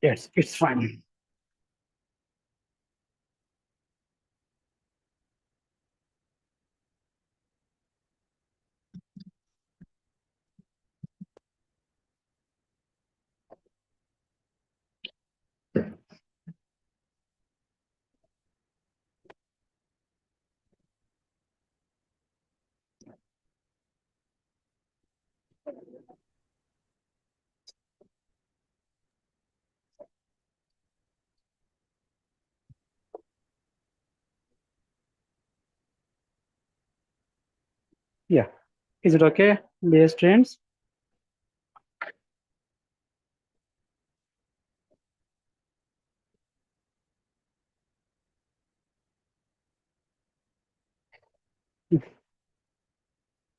Yes, it's fine. Yeah. Is it okay, dear students?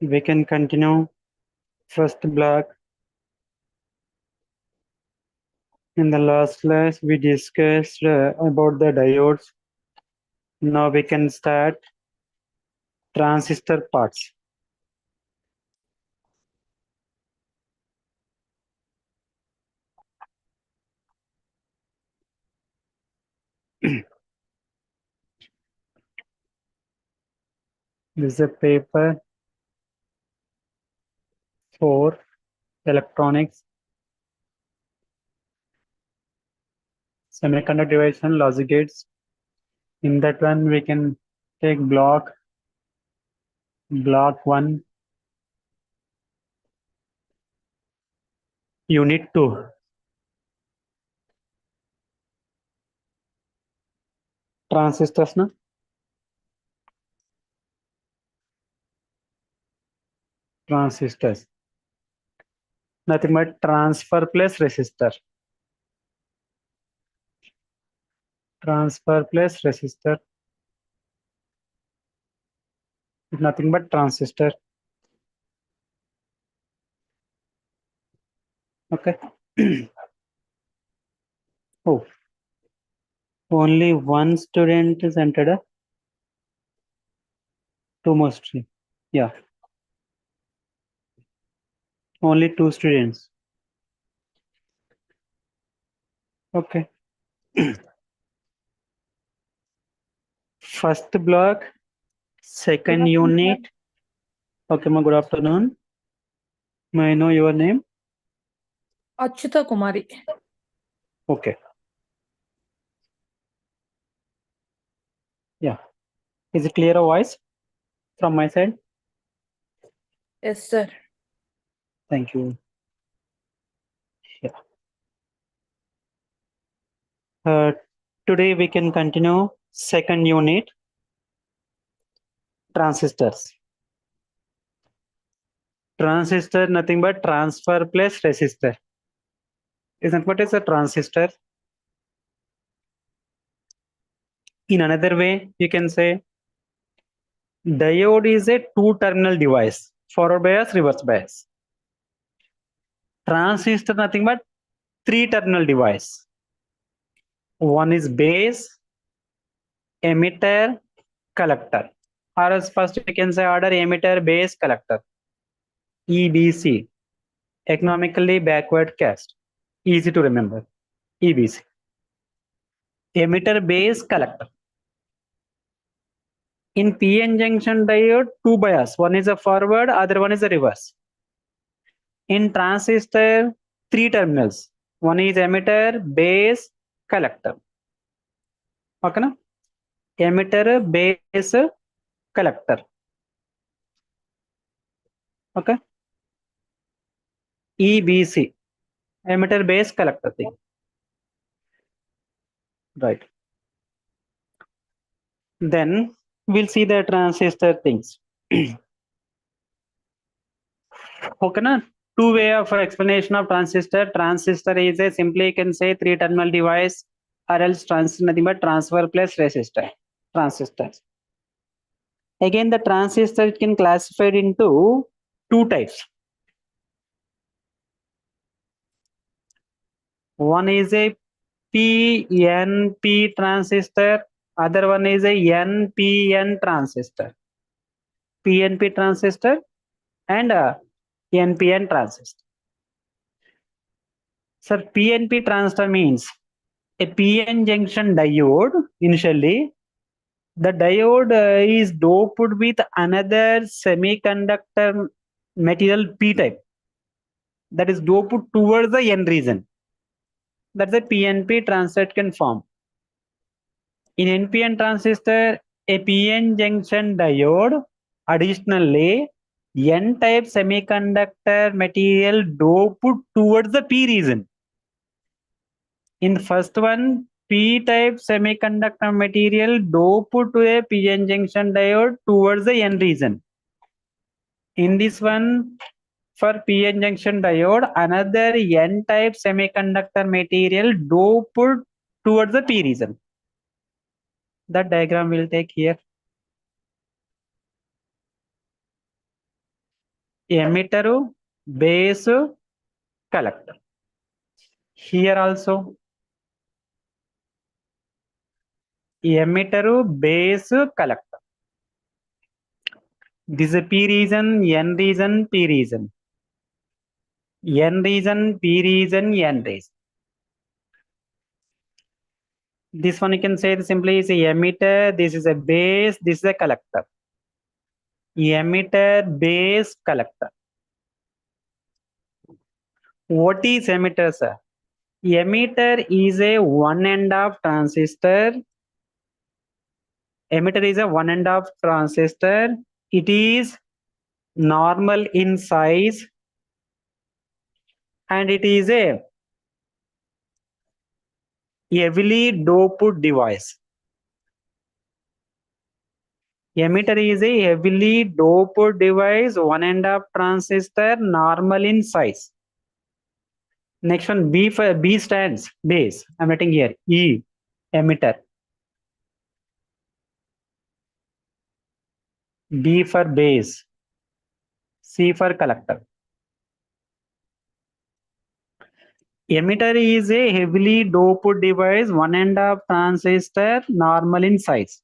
We can continue first block. In the last class, we discussed about the diodes. Now we can start transistor parts. This is a paper for electronics, semiconductor device and logic gates. In that one, we can take block 1, unit 2. Transistors, no? Transistors. Nothing but transfer plus resistor. Transfer plus resistor is nothing but transistor. Okay. Oh, only one student is entered. Two more students. Yeah, only 2 students. Okay. First block, second unit. Okay, ma, good afternoon. May I know your name? Achyuta Kumari. Okay. Yeah. Is it clear voice from my side? Yes, sir. Thank you. Yeah. Today we can continue second unit, transistors. Transistor, nothing but transfer plus resistor. Isn't what is a transistor? In another way, you can say diode is a two-terminal device, forward bias, reverse bias. Transistor, nothing but three-terminal device. One is base, emitter, collector. Or else first we can say order emitter, base, collector. EBC, economically backward caste. Easy to remember. EBC. Emitter, base, collector. In PN junction diode, two bias. One is a forward, other one is a reverse. In transistor, three terminals. One is emitter, base, collector. Okay, na? Emitter, base, collector. Okay. EBC, emitter, base, collector thing. Right. Then we'll see the transistor things. Okay, na? Two way of explanation of transistor. Transistor is a simply you can say three terminal device, or else transistor nothing but transfer plus resistor. Transistors. Again, the transistor can classified into two types. One is a PNP transistor, other one is a NPN transistor. PNP transistor and NPN transistor. Sir, PNP transistor means a PN junction diode. Initially, the diode is doped with another semiconductor material P type that is doped towards the N region. That's a PNP transistor can form. In NPN transistor, a PN junction diode, additionally, N-type semiconductor material doped towards the P region. In the first one, P-type semiconductor material doped to a PN junction diode towards the N region. In this one, for PN junction diode, another N-type semiconductor material doped towards the P region. That diagram will take here. Emitter, base, collector. Here also emitter, base, collector. This is a P region, N region, P region. N region, P region, N region. This one you can say simply is a emitter, this is a base, this is a collector. Emitter, base, collector. What is emitter, sir? Emitter is a one end of transistor. Emitter is a one end of transistor. It is normal in size and it is a heavily doped device. Emitter is a heavily doped device, one end of transistor, normal in size. Next one, B for B stands base. I'm writing here E, emitter. B for base. C for collector. Emitter is a heavily doped device, one end of transistor, normal in size.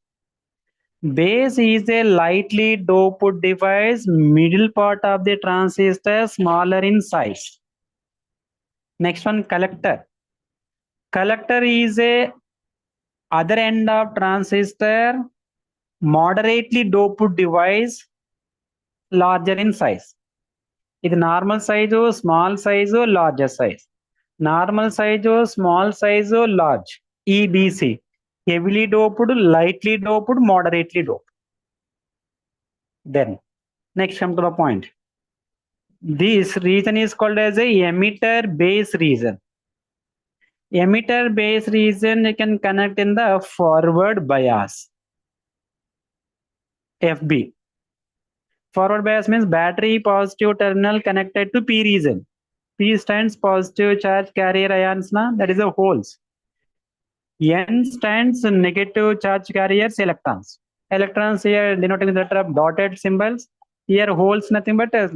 Base is a lightly doped device, middle part of the transistor, smaller in size. Next one, collector. Collector is a other end of transistor, moderately doped device, larger in size. It normal size, small size, larger size. Normal size, small size, large. EBC. Heavily doped, lightly doped, moderately doped. Then, next come to the point. This region is called as a emitter base region. Emitter base region you can connect in the forward bias. FB. Forward bias means battery positive terminal connected to P region. P stands positive charge carrier ions, that is a holes. N stands negative charge carriers, electrons. Electrons here denoting the letter of dotted symbols. Here holes nothing but a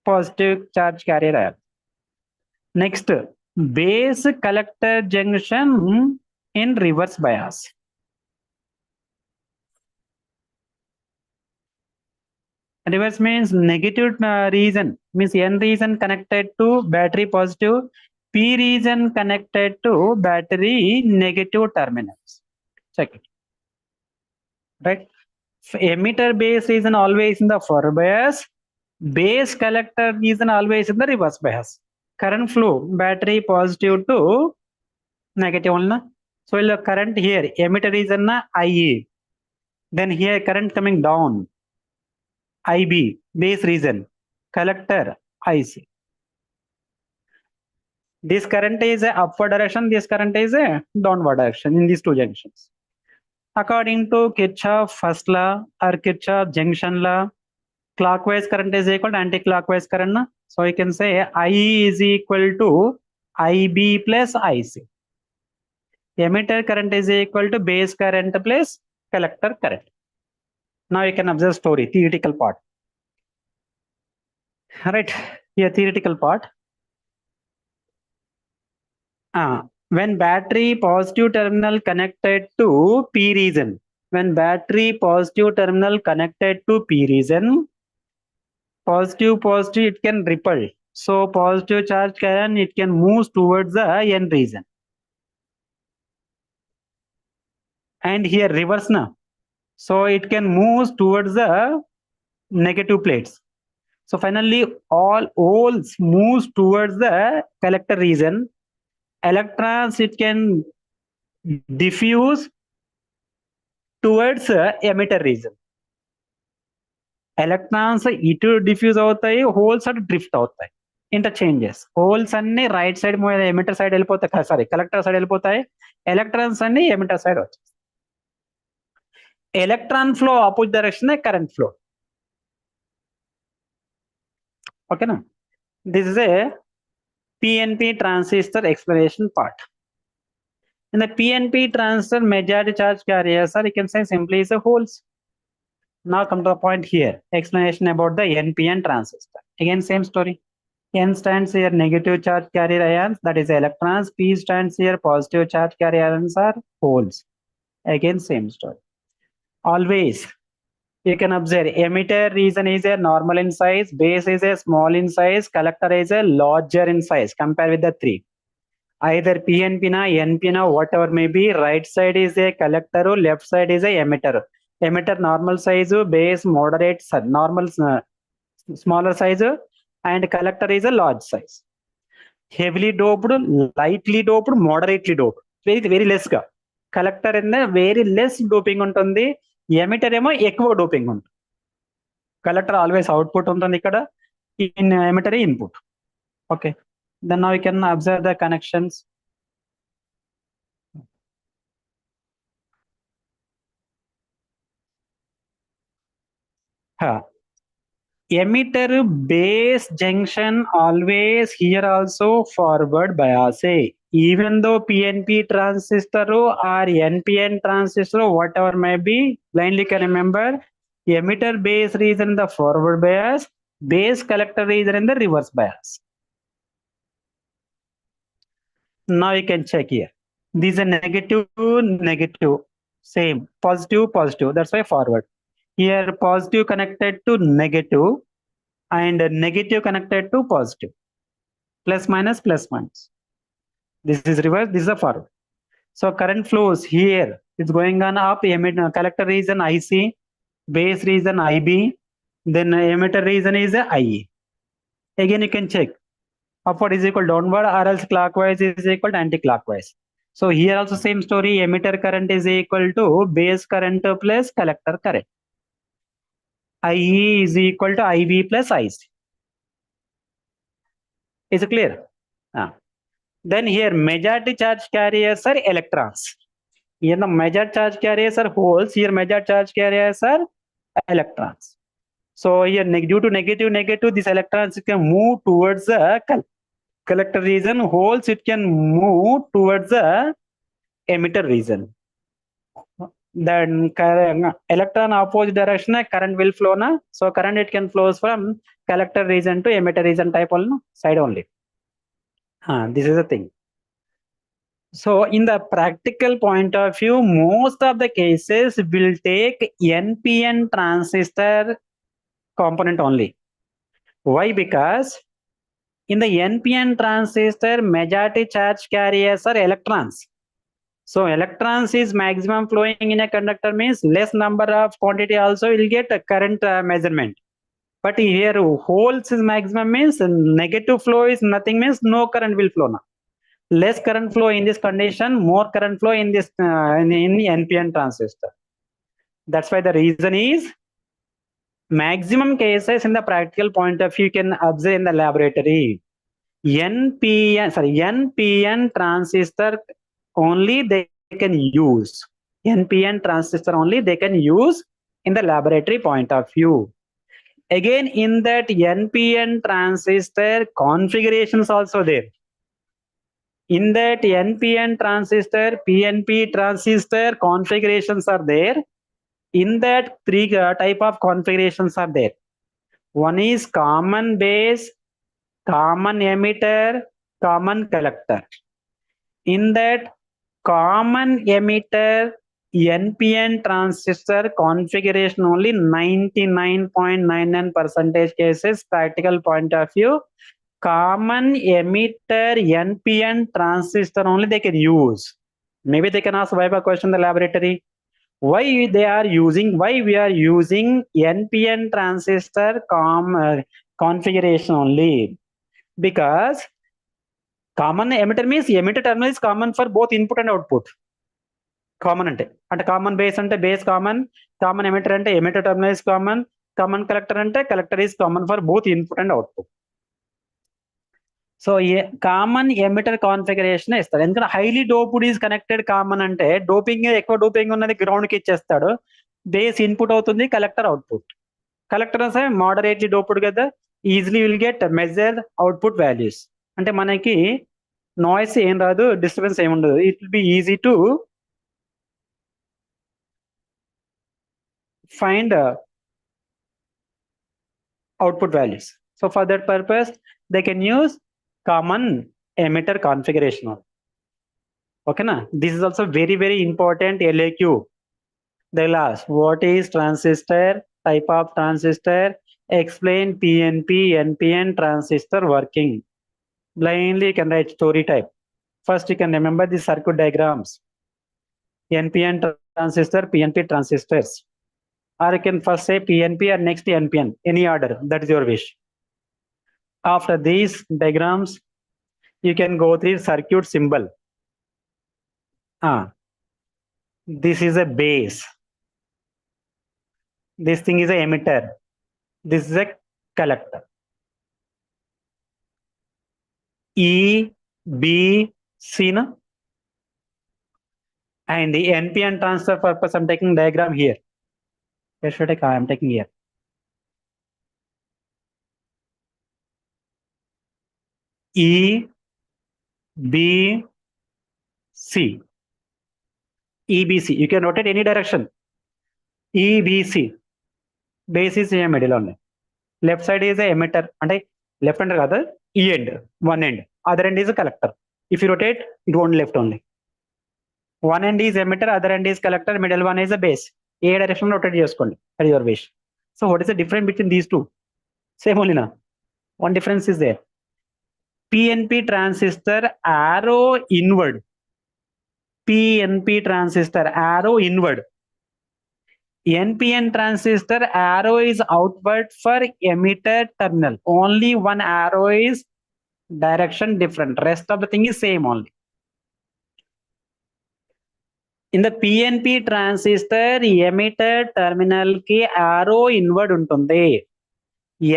positive charge carrier ion. Next, base collector junction in reverse bias. Reverse means negative region, means N region connected to battery positive, P region connected to battery negative terminals. Check it. Right? Emitter base region always in the forward bias, base collector region always in the reverse bias. Current flow, battery positive to negative only. So the current here, emitter region IE. Then here current coming down. IB, base region, collector IC. This current is a upward direction, this current is a downward direction in these two junctions. According to Kirchhoff first law or Kirchhoff junction law, clockwise current is equal to anti-clockwise current. So you can say IE is equal to IB plus IC. Emitter current is equal to base current plus collector current. Now you can observe story, theoretical part. Right, here theoretical part. When battery positive terminal connected to P region, when battery positive terminal connected to P region, positive it can repel. So positive charge carrier, it can move towards the N region. And here reverse now. So it can move towards the negative plates. So finally, all holes moves towards the collector region. Electrons, it can diffuse towards emitter region. Electrons ఇటు diffuse అవుతాయి, holes అటు drift అవుతాయి, interchanges. Holes అన్ని right side emitter side వెళ్ళిపోతాయి, sorry collector side వెళ్ళిపోతాయి, electrons అన్ని emitter side వచ్చాయి. Electron flow opposite direction current flow. ఓకేనా? This is a PNP transistor explanation part. In the PNP transistor, majority charge carriers are, you can say simply is a holes. Now come to the point here, explanation about the NPN transistor. Again same story. N stands here negative charge carrier ions, that is electrons. P stands here positive charge carrier ions are holes. Again same story. Always you can observe emitter region is a normal in size, base is a small in size, collector is a larger in size. Compare with the three. Either PNP na NP na whatever may be, right side is a collector, left side is a emitter. Emitter normal size, base moderate, normal smaller size, and collector is a large size. Heavily doped, lightly doped, moderately doped, very less ga. Collector in the very less doping ఉంటుంది, emitter ఏమో ఎక్కువ doping ఉంటుంది. Collector always output ఉంటుంది ఇక్కడ, in emitter input. Okay, then now you can observe the connections. Emitter base junction always here also forward bias. Even though PNP transistor or NPN transistor, whatever may be, blindly can remember emitter base region the forward bias, base collector region in the reverse bias. Now you can check here. These are negative, negative, same, positive, positive. That's why forward. Here positive connected to negative and negative connected to positive. Plus minus, plus minus. This is reverse, this is a forward. So current flows here. It's going on up, collector region IC, base region IB, then emitter region is IE. Again you can check. Upward is equal downward, or else clockwise is equal to anti-clockwise. So here also same story, emitter current is equal to base current plus collector current. IE is equal to IB plus IC. Is it clear? Then here majority charge carriers are electrons. Here the major charge carriers are holes, here major charge carriers are electrons. So here due to negative, negative, these electrons can move towards the collector region, holes it can move towards the emitter region. Then electron opposite direction current will flow na, so current it can flows from collector region to emitter region type only, side only. This is the thing. So in the practical point of view, most of the cases will take NPN transistor component only. Why? Because in the NPN transistor, majority charge carriers are electrons. So electrons is maximum flowing in a conductor means less number of quantity also will get a current measurement. But here holes is maximum means negative flow is nothing means no current will flow now. Less current flow in this condition, more current flow in this in the NPN transistor. That's why the reason is maximum cases in the practical point of view you can observe in the laboratory. NPN transistor only they can use. NPN transistor only they can use in the laboratory point of view. Again, in that NPN transistor configurations also there. In that NPN transistor, PNP transistor configurations are there. In that three type of configurations are there. One is common base, common emitter, common collector. In that common emitter NPN transistor configuration only 99.99% cases practical point of view common emitter NPN transistor only they can use. Maybe they can ask Viva question in the laboratory. Why we are using NPN transistor configuration only? Because common emitter means emitter terminal is common for both input and output. Common అంటే common base అంటే base common, common emitter అంటే emitter terminal is common, common collector అంటే collector is common for both input and output. So common emitter configuration ఇస్తాడు. ఎందుకంటే highly doped is connected common అంటే doping ఎక్కువ doping ఉన్నది ground కి ఇచ్చేస్తాడు, బేస్ ఇన్పుట్ అవుతుంది, కలెక్టర్ అవుట్పుట్. కలెక్టర్ అంటే మోడరేట్లీ డోప్డ్ కదా, easily will get measure output values. అంటే మనకి నాయిస్ ఏం రాదు, డిస్టర్బెన్స్ ఏమి ఉండదు. It will be easy to find output values. So for that purpose, they can use common emitter configuration. Okay, na? This is also very, very important LAQ. They'll ask, what is transistor, type of transistor, explain PNP, NPN transistor working. Blindly you can write story type. First you can remember the circuit diagrams. NPN transistor, PNP transistors. Or you can first say PNP or next NPN, any order, that is your wish. After these diagrams, you can go through circuit symbol. This is a base. This thing is a emitter. This is a collector. E, B, C, na? And the NPN transfer purpose, I'm taking diagram here. Where should I take? I'm taking here. E, B, C. E, B, C. You can rotate any direction. E, B, C. Base is in the middle only. Left side is a emitter. And left hand rather, E end, one end. Other end is a collector. If you rotate, it won't left only. One end is emitter, other end is collector, middle one is a base. A direction rotate చేసుకోండి, at your wish. So what is the difference between these two? Same only na. One difference is there. PNP transistor arrow inward. PNP transistor arrow inward. NPN transistor arrow is outward for emitter terminal. Only one arrow is direction different. Rest of the thing is same only. In the PNP transistor, emitter terminal ki arrow inward ఉంటుంది.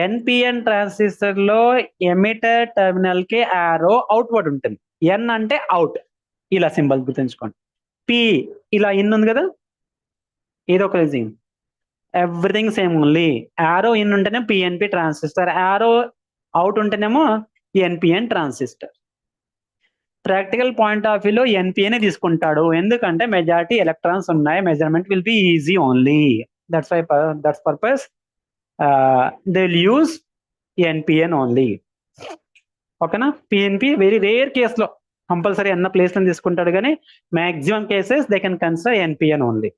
NPN transistor లో emitter terminal కి arrow outward ఉంటుంది. N అంటే out, ఇలా symbol గుర్తుంచుకోండి. P ఇలా in ఉంది కదా, ఏదో ఒక reason, everything same only. arrow in ఉంటేనే PNP ట్రాన్సిస్టర్, arrow అవుట్ ఉంటేనేమో NPN transistor. Practical point of వ్యూలో ఎన్పిఎనే తీసుకుంటాడు, ఎందుకంటే మెజారిటీ ఎలక్ట్రాన్స్ ఉన్నాయి, measurement will be easy only. That's purpose they will use NPN only. ఓకేనా? పిఎన్పి వెరీ రేర్ కేసులో compulsory అన్న ప్లేస్ లో తీసుకుంటాడు, కానీ maximum cases they can consider NPN only.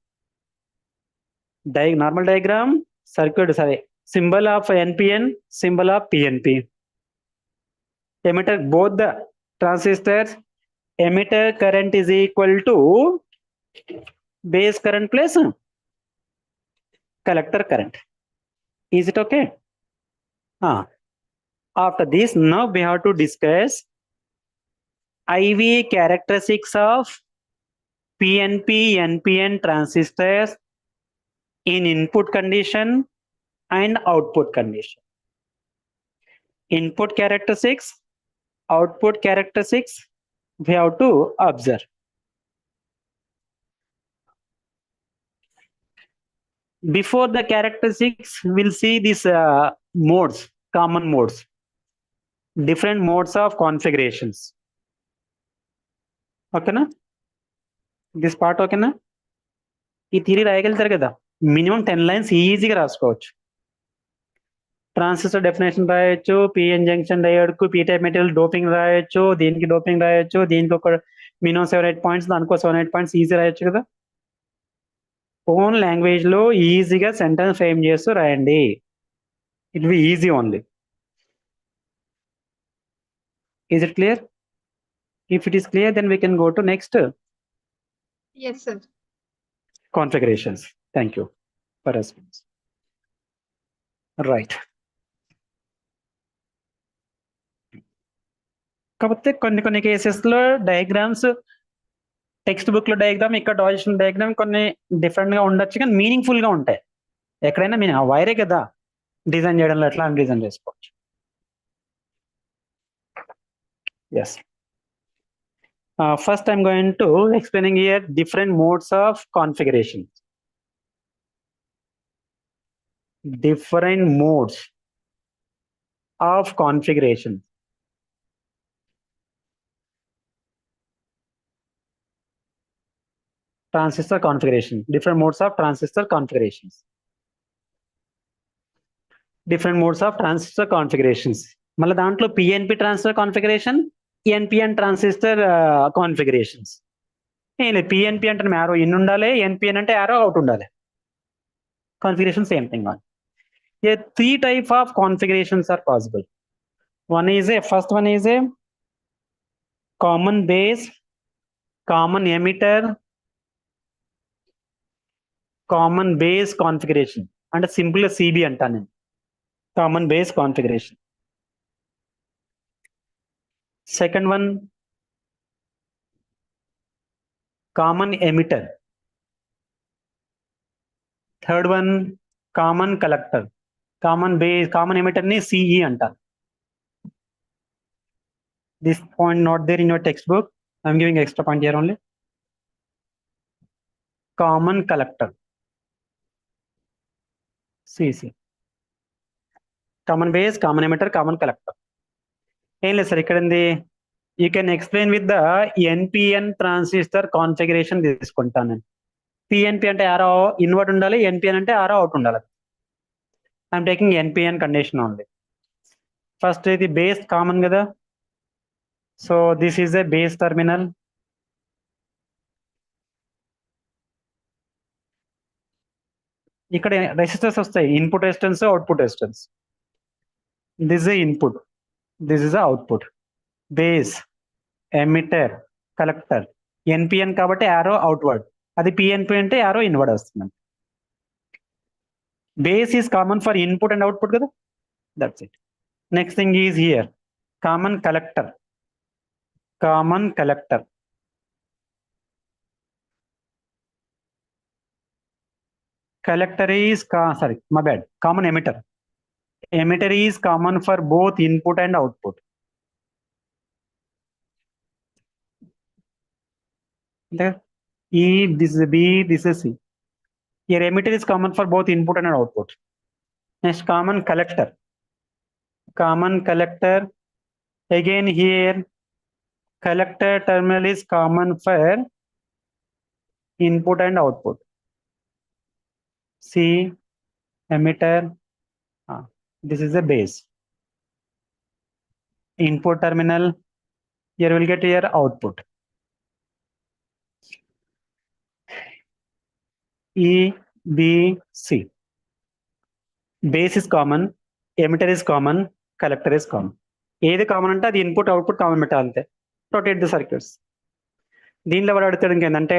Normal diagram circuit, సరే, symbol of NPN, symbol of PNP. emitter, both the transistors, emitter current is equal to base current plus collector current. Is it okay? After this, now we have to discuss IV characteristics of PNP NPN transistors in input condition and output condition. Input characteristics, output characteristics, we have to observe. Before the characteristics, we'll see these modes, common modes, different modes of configurations. Okay na? This part okay na? ఈ theory రాయగలుగుతారు కదా, minimum 10 lines ఈజీగా రాసుకోవచ్చు. Transistor definition రాయొచ్చు, PN junction diode కు P type material doping రాయొచ్చు, దీనికి doping రాయొచ్చు, దీనికి ఒక మినిమం 7-8 points, దానికో 7-8 points ఈజీ రాయొచ్చు కదా. ఓన్ లాంగ్వేజ్ లో ఈజీగా సెంటెన్స్ ఫ్రేమ్ చేస్తూ రాయండి, it be easy only. Is it clear? If it is clear, then we can go to next Yes, sir. configurations. Thank you for response. Right. కాకపోతే కొన్ని కేసెస్లో diagrams text book లో diagram, ఇక్కడ draw చేసిన diagram కొన్ని different గా ఉండొచ్చు, కానీ మీనింగ్ఫుల్ గా ఉంటాయి. ఎక్కడైనా మీనింగ్ ఆ వైరే కదా డిజైన్ చేయడంలో ఎట్లా డిజైన్ చేసుకోవచ్చు. Yes. First I'm going to explaining here different modes of configuration. Different modes of configuration. Transistor configuration. Different modes of transistor configurations. Different modes of transistor configurations. మళ్ళీ దాంట్లో PNP transistor configuration, NPN transistor configurations. PNP అంటే arrow in ఉండాలి, NPN అంటే arrow out ఉండాలి. Configuration same thing on. Here 3 type of configurations are possible. First one is a common base, common emitter, common base configuration, and a simple CB antane. Common base configuration. Second one, common emitter. Third one, common collector. Common base, common emitter ni CE anta. This point not there in your textbook. I'm giving extra point here only. Common collector. CC. Common base, common emitter, common collector. ఏం లేదు sir ఇక్కడ you can explain with the NPN transistor configuration తీసుకుంటాను నేను. PNP అంటే ఆరో invert ఉండాలి, NPN అంటే arrow out ఉండాలి. I'm taking NPN condition only. First ఇది బేస్ కామన్ కదా, so this is a base terminal. ఇక్కడ రెసిస్టర్స్ వస్తాయి, input resistance, output resistance. This is input, this is output. Base, emitter, collector. NPN కాబట్టి arrow outward, అది PNP అంటే arrow inward వస్తుంది. Base is common for input and output కదా, that's it. Next thing is here common collector. Common collector. Collector is sorry, my bad. Common emitter. Emitter is common for both input and output. E, this is B, this is C. Here emitter is common for both input and output. Next, common collector. Common collector. Again here, collector terminal is common for input and output. C, emitter. This is the base. Input terminal. Here we'll get here output. E, B, C. Base is common, emitter is common, collector is common. ఏది common అంటే అది input output common పెట్టాలి అంతే. Rotate the circuits. దీనిలో వాడు అడుగుతాడు ఇంకేంటంటే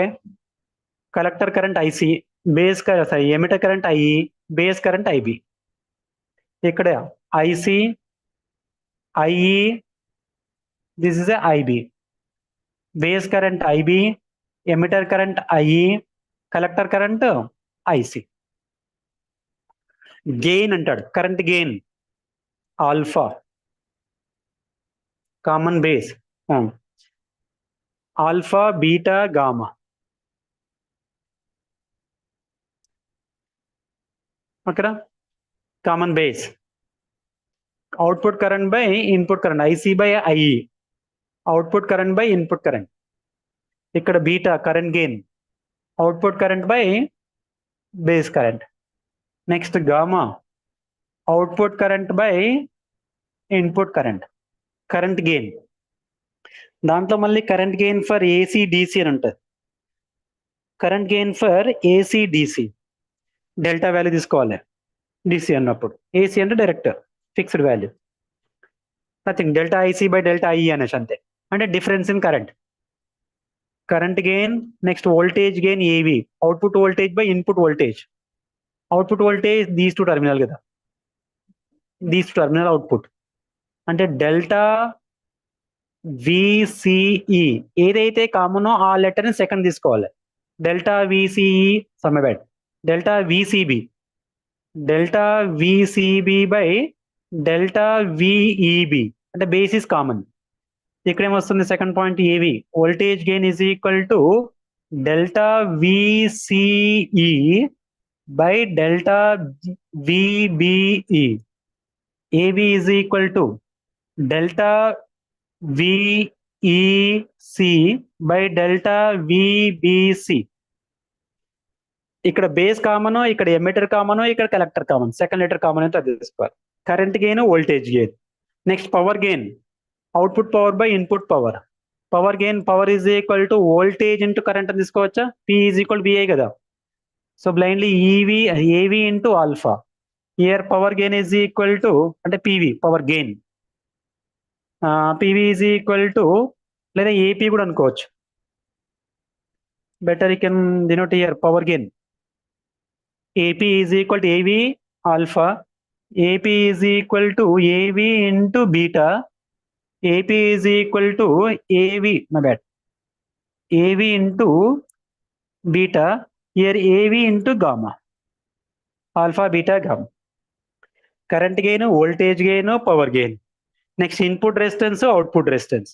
collector current IC, base emitter current IE, base current IB. ఇక్కడ IC, IE, this is IB. Base current IB, emitter current IE, collector current IC. Gain అంటాడు, current gain alpha. Common base alpha, beta, gamma. ఓకేనా? Common base output current by input current, IC by IE. Output current by input current. ఇక్కడ beta current gain, output current by base current. Next gamma output current by input current, current gain. దాంట్లో మళ్ళీ current gain for AC DC అని ఉంటుంది. Current gain for AC DC delta value తీసుకోవాలి DC అన్నప్పుడు. AC అంటే direct fixed value. Nothing, delta IC by delta I అనేసి అంతే, అంటే difference in current. Current gain, next voltage gain AV, output voltage by input voltage. Output voltage these two terminal కదా, these two terminal output, అంటే delta VCE ఏదైతే కామనో ఆ లెటర్ని second తీసుకోవాలి. డెల్టా విసిఈ సమబెట్, delta VCB, delta VCB by delta VEB, అంటే base is common. ఇక్కడ ఏమొస్తుంది second point AV, voltage gain is equal to delta VCE by delta VBE. AB is equal to delta VEC by delta VBC. ఇక్కడ base common, ఇక్కడ emitter common, ఇక్కడ collector common, second letter common అయితే అది తీసుకోవాలి. Current gain, voltage gain. Next power gain, output power by input power. Power gain, power is equal to voltage into current అని తీసుకోవచ్చా, P is equal VI కదా. So blindly EV AV into alpha. Here power gain is equal to, అంటే PV power gain, PV is equal to, లేదా AP కూడా అనుకోవచ్చు, better you can denote here power gain. AP is equal to AV alpha, AP is equal to AV into beta, AP is equal to AV, my bad, AV into beta, here AV into gamma, alpha beta gamma. Current gain, voltage gain, power gain. Next input resistance, output resistance.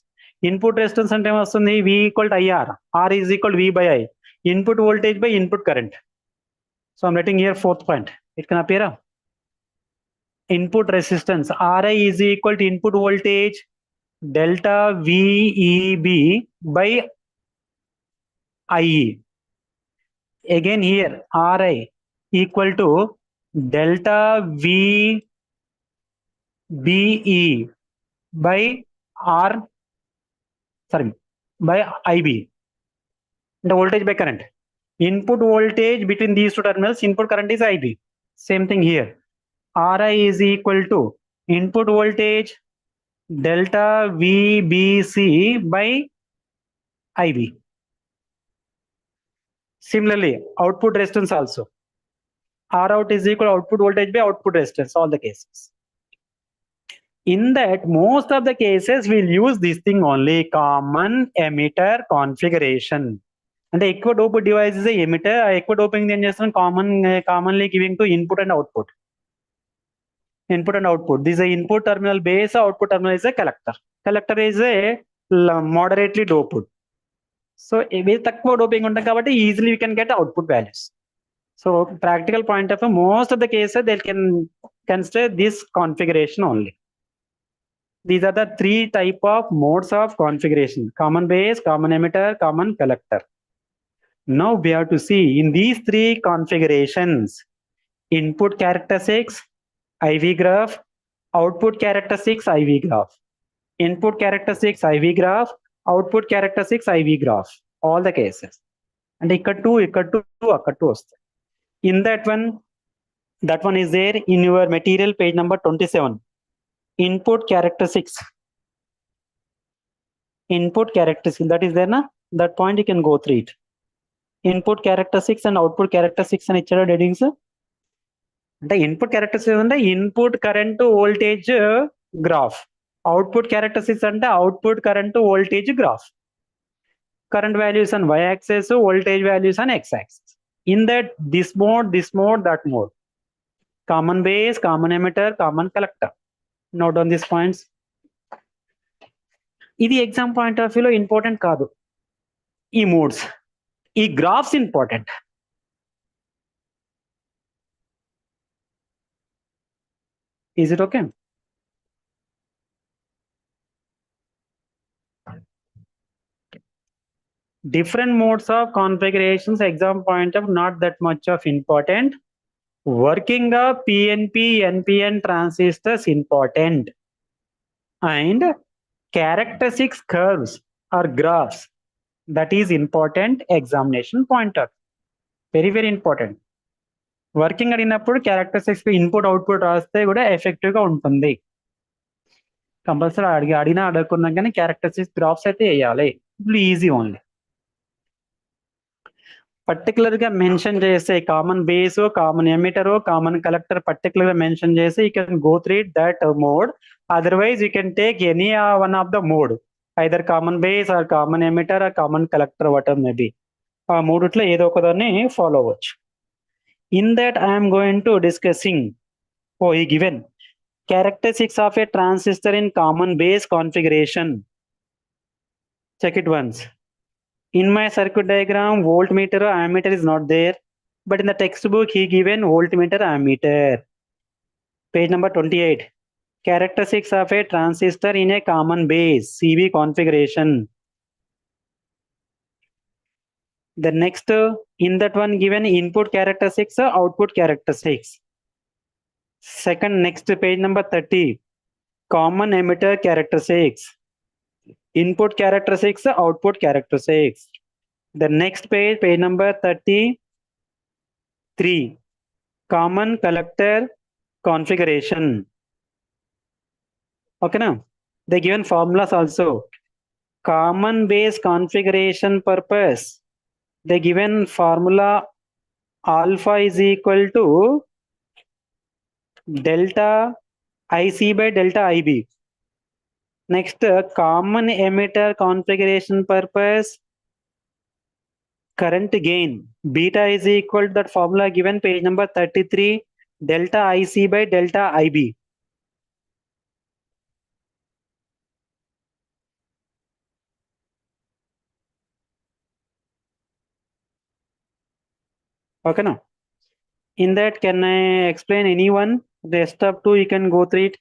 Input resistance అంటే ఏమొస్తుంది, V equal to IR, R is equal V by I, input voltage by input current. So I'm writing here fourth point, it can appear. Input resistance Ri is equal to input voltage delta VEB by IE. Again here Ri equal to delta VBE by by IB, the voltage by current. Input voltage between these two terminals, input current is IB. Same thing here. Ri is equal to input voltage delta VBC by IB. Similarly, output resistance also. Rout is equal to output voltage by output resistance, all the cases. In that, most of the cases we'll use this thing only, common emitter configuration. అంటే ఎక్కువ dope device is emitter, ఆ ఎక్కువ doping ఏం చేస్తాం, commonly giving to input and output. Input and output. This is a input terminal base, output terminal is a collector. Collector is a moderately doped. So ఇవి తక్కువ doping ఉంటాయి కాబట్టి easily we can get output values. So practical point of view, most of the cases they can consider this configuration only. These are the three type of modes of configuration: common base, common emitter, common collector. Now we have to see in these three configurations, input characteristics IV graph, output characteristics IV graph, input characteristics IV graph, output characteristics IV graph, all the cases. And ఇక్కడ two అక్కడ two వస్తాయి. In that one is there in your material page number 27. Input characteristics, that is there na, that point you can go through it. Input characteristics and output characteristics అని ఇచ్చాడు headings. అంటే input characteristics అంటే input current voltage graph, output characteristics అంటే output current voltage graph. Current values on Y axis, voltage values on X axis. In that this mode, that mode. Common base, common emitter, common collector. Note on this points. ఇది exam point of వ్యూలో important కాదు, ఈ modes, ఈ graphs important. Is it okay? Different modes of configurations, exam point of not that much of important. Working of PNP, NPN transistors important. And characteristics curves or graphs, that is important examination pointer. Very, very important. Working అడిగినప్పుడు characteristics input output రాస్తే కూడా effective గా ఉంటుంది. Compulsory అడిగినా అడగకున్నా కానీ characteristics graphs అయితే వేయాలి. ఇప్పుడు ఈజీ ఓన్లీ. పర్టికులర్ గా మెన్షన్ చేసే common base, common emitter, common collector particular గా మెన్షన్ చేసి you can go through that mode. Otherwise you can take any one of the mode, either common base or common emitter or common collector whatever may be. ఆ మూడిట్లో ఏదో ఒకదాన్ని follow అవ్వచ్చు. In that I'm going to discussing ఈ given characteristics of a transistor in common base configuration. Check it once. In my circuit diagram, voltmeter or ammeter is not there, but in the textbook he given voltmeter ammeter. Page number 28. Characteristics of a transistor in a common base CV configuration. The next, in that one given input characteristics, output characteristics. Second, next page number 30. Common emitter characteristics. Input characteristics, output characteristics. The next page, page number 33. Common collector configuration. Okay now, they given formulas also. Common base configuration purpose, they given formula alpha is equal to delta IC by delta IB. Next, common emitter configuration purpose, current gain beta is equal to that formula given page number 33, delta IC by delta IB. Okay now, in that can I explain anyone? The rest of two you can go through it.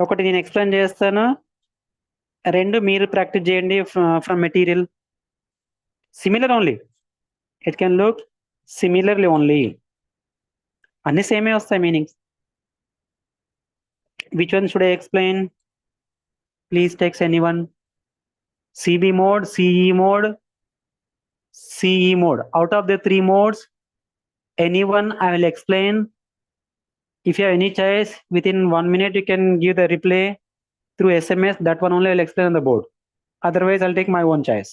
ఒకటి నేను explain చేస్తాను, రెండు మీరు practice చేయండి from material. Similar only, it can look similarly only, అన్ని సేమే వస్తాయి meanings. Which one should I explain? Please takes any one. CB mode, CE mode, CE mode. Out of the three modes any one I will explain. If you have any choice, within 1 minute you can give the replay through SMS. That one only I will explain on the board. Otherwise, I'll take my own choice.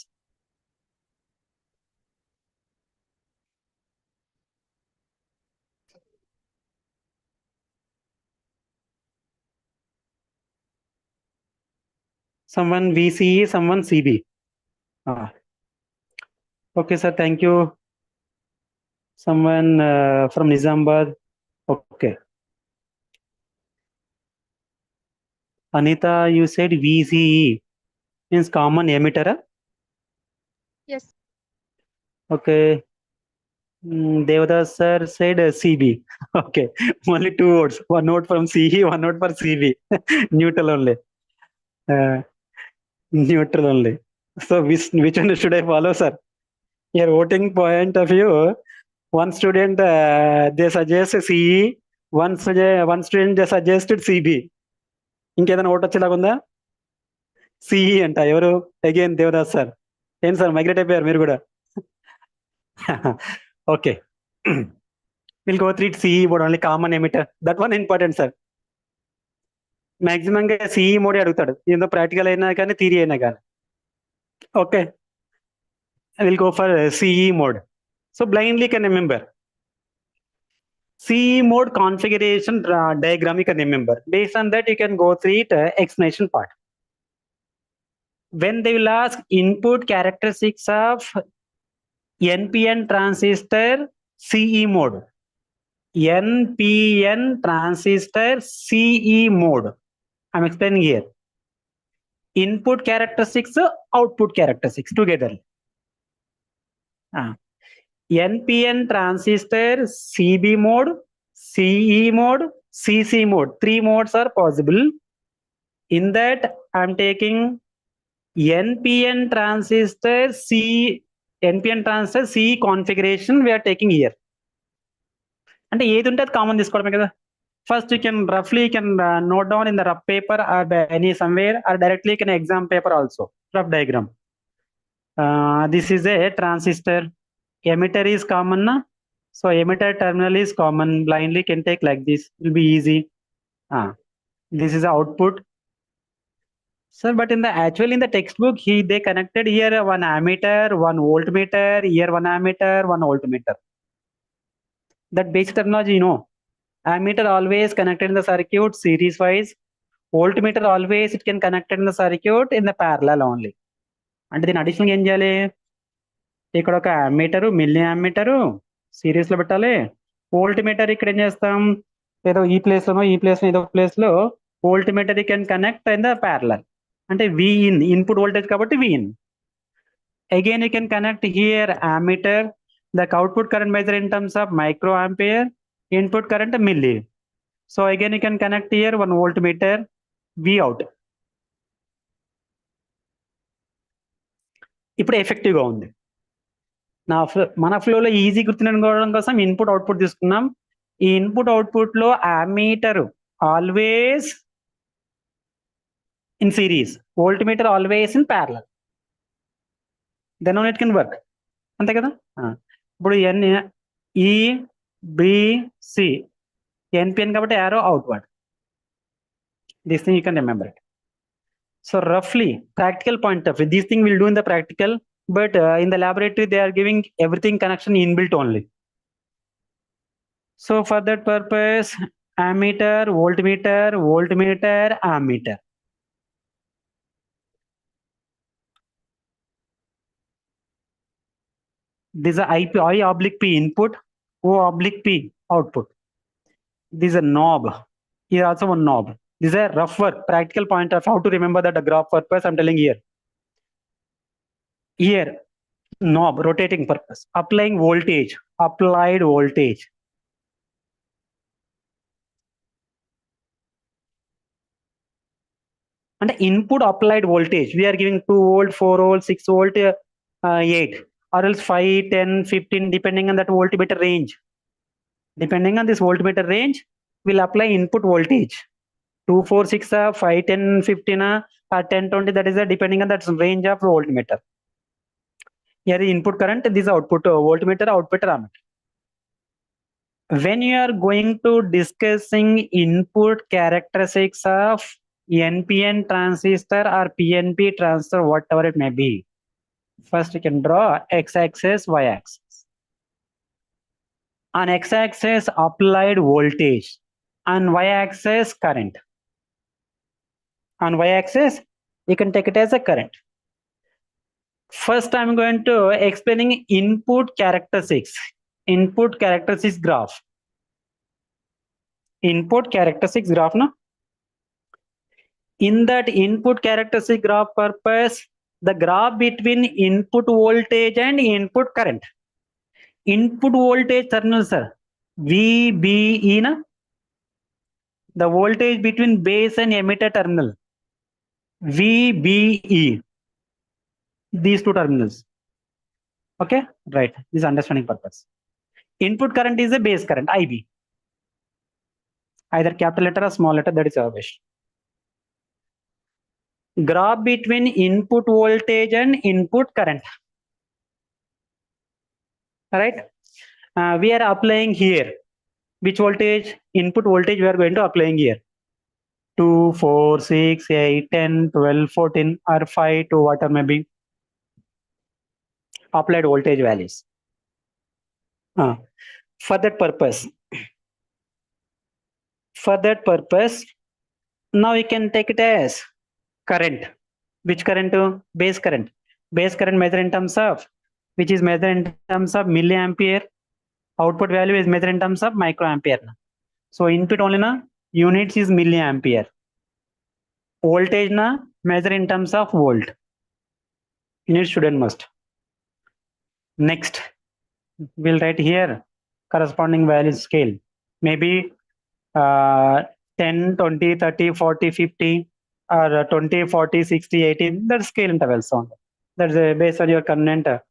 Someone VCE, someone CB. Okay, sir. Thank you. Someone from Nizamabad. Okay. Anita, you said VCE means common emitter. Yes. Okay. Devadas sir said CB. Okay. Only two words. One note from CE, one note for CB. Neutral only. Neutral only. So which one should I follow, sir? Your voting point of view, one student they suggest CE, one student they suggested CB. ఇంకేదైనా ఓటు వచ్చేలాగా ఉందా? CE అంట. ఎవరు? Again Devdas sir. ఏం sir migrate అయిపోయారు మీరు కూడా? Okay, will go through CE mode only. Common emitter, that one important sir. Maximum గా సిఈ మోడే అడుగుతాడు, ఏదో ప్రాక్టికల్ అయినా కానీ థియరీ అయినా కానీ. Okay, I will go for CE mode. So blindly can remember. CE mode configuration diagram you can remember. Based on that you can go through it explanation part. When they will ask input characteristics of NPN transistor CE mode. NPN transistor CE mode. I'm explaining here. Input characteristics, output characteristics together. NPN transistor CB mode, CE mode, CC mode. Three modes are possible. In that, I'm taking NPN transistor CE configuration we are taking here. And ఏది ఉంటే అది common తీసుకోవడమే కదా. First you can roughly note down in the rough paper or any somewhere, or directly in exam paper also, rough diagram. This is a transistor. Emitter is common, na? So emitter terminal is common. Blindly can take like this. It will be easy. This is the output. Sir, but in the textbook, they connected here one ammeter, one voltmeter, here one ammeter, one voltmeter. That basic terminology, you know. Ammeter always connected in the circuit series wise. Voltmeter always it can connected in the circuit in the parallel only. అంటే దీని additional ఏం చేయాలి? ఇక్కడ ఒక అమ్మీటరు milli అమ్మీటరు series లో పెట్టాలి. Volt meter ఇక్కడ ఏం చేస్తాం? ఏదో ఈ ప్లేస్ లోనో ఈ ప్లేస్ లో ఏదో ప్లేస్ లో volt meter can connect in the parallel. అంటే వి ఇన్ ఇన్పుట్ వోల్టేజ్ కాబట్టి we in. Again you can connect here ammeter, the output current measure in terms of microampere, input current milli. So again you can connect here one voltmeter, V out. ఇప్పుడు ఎఫెక్టివ్గా ఉంది. మన ఫ్లోలో easy గుర్తుంచుకోవడం కోసం input output తీసుకున్నాం. ఈ input output లో ammeter always in series, voltmeter always in parallel. Then own it can work. అంతే కదా? ఇప్పుడు EBC NPN కాబట్టి arrow outward. This thing you can remember it. So roughly practical point of view, this thing we'll do in the practical, but in the laboratory they are giving everything connection inbuilt only. So for that purpose, ammeter, voltmeter, ammeter. This is a I oblique P input, O oblique P output. This is a knob. Here also one knob. This is a rough work, practical point of how to remember that graph purpose I'm telling here. Here, knob, rotating purpose, applying voltage, applied voltage. And input applied voltage, we are giving 2 volt, 4 volt, 6 volt, 8, or else 5, 10, 15, depending on that voltmeter range. Depending on this voltmeter range, we'll apply input voltage. 2, 4, 6, 5, 10, 15, 10, 20, that is depending on that range of voltmeter. Here the input current, this is output voltmeter, output ammeter. When you are going to discussing input characteristics of NPN transistor or PNP transistor, whatever it may be, first you can draw x-axis, y-axis. On x-axis, applied voltage. On y-axis, current. On y-axis, you can take it as a current. First, I'm going to explaining input characteristics. Input characteristics graph. Input characteristics graph, no? In that input characteristic graph purpose, the graph between input voltage and input current. Input voltage terminal, sir, VBE, na? The voltage between base and emitter terminal, VBE. These two terminals. Okay, right. This is understanding purpose. Input current is a base current, IB. Either capital letter or small letter, that is our wish. Graph between input voltage and input current. Right? We are applying here. Which voltage? Input voltage we are going to applying here. 2, 4, 6, 8, 10, 12, 14, or 5 to whatever may be. Applied voltage values. For that purpose, now you can take it as current. Which current? Base current. Base current measured in terms of, which is measured in terms of milliampere. Output value is measured in terms of microampere. So input only na units is milliampere. Voltage na measure in terms of volt. Unit student must. Next, we'll write here corresponding value scale. Maybe 10, 20, 30, 40, 50, or 20, 40, 60, 80. That's scale intervals on. That's based on your content of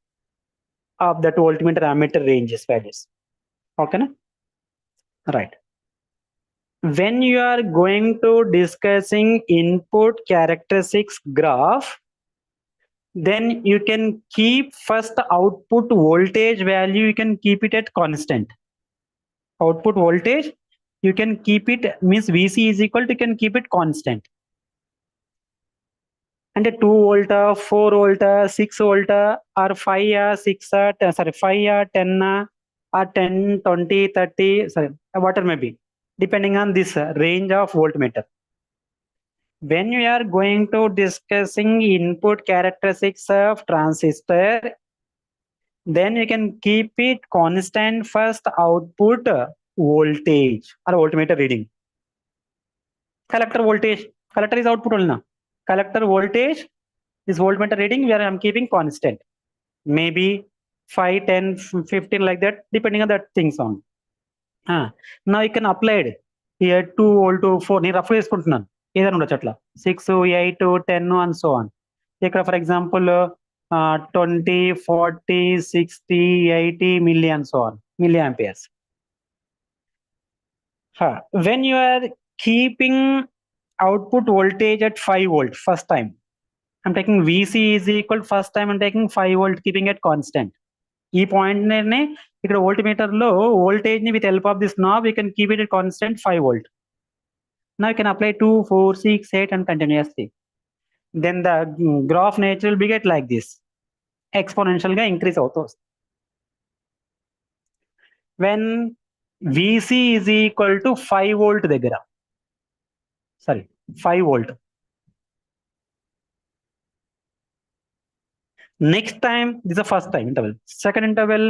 that voltmeter ammeter ranges values. Okay, na? Right. When you are going to discussing input characteristics graph, then you can keep first output voltage value, you can keep it at constant. Output voltage, you can keep it, means VC is equal to, you can keep it constant. అంటే 2 volt 4 volt 6 volt or 5 6 sorry 5 10 or 10 20 30 sorry whatever may be depending on this range of voltmeter. When you are going to discussing input characteristics of transistor, then you can keep it constant first output voltage or voltmeter reading. Collector voltage, collector is output only now. Collector voltage, this voltmeter reading where I am keeping constant. Maybe 5, 10, 15 like that, depending on that things on. Now you can apply it here 2 volt to 4. నేను rough చేసుకుంటున్నాను ఏదైనా ఉండొచ్చు అట్లా 6, 8, 10 and so on. ఇక్కడ for example 20, 40, 60, 80 milli and so on, milliamperes. When you are keeping output voltage at 5 volt first time, I'm taking VC is equal first time I'm taking 5 volt, keeping it constant. ఈ point నే ఇక్కడ voltmeter లో voltage ని with help of this knob you can keep it constant 5 volt. Now you can apply 2, 4, 6, 8 and continuously. Then the graph nature will be get like this, exponential గా increase అవుతుంది. When VC is equal to 5 volt దగ్గర, sorry 5 volt. Next time, this is the first time interval. Second interval,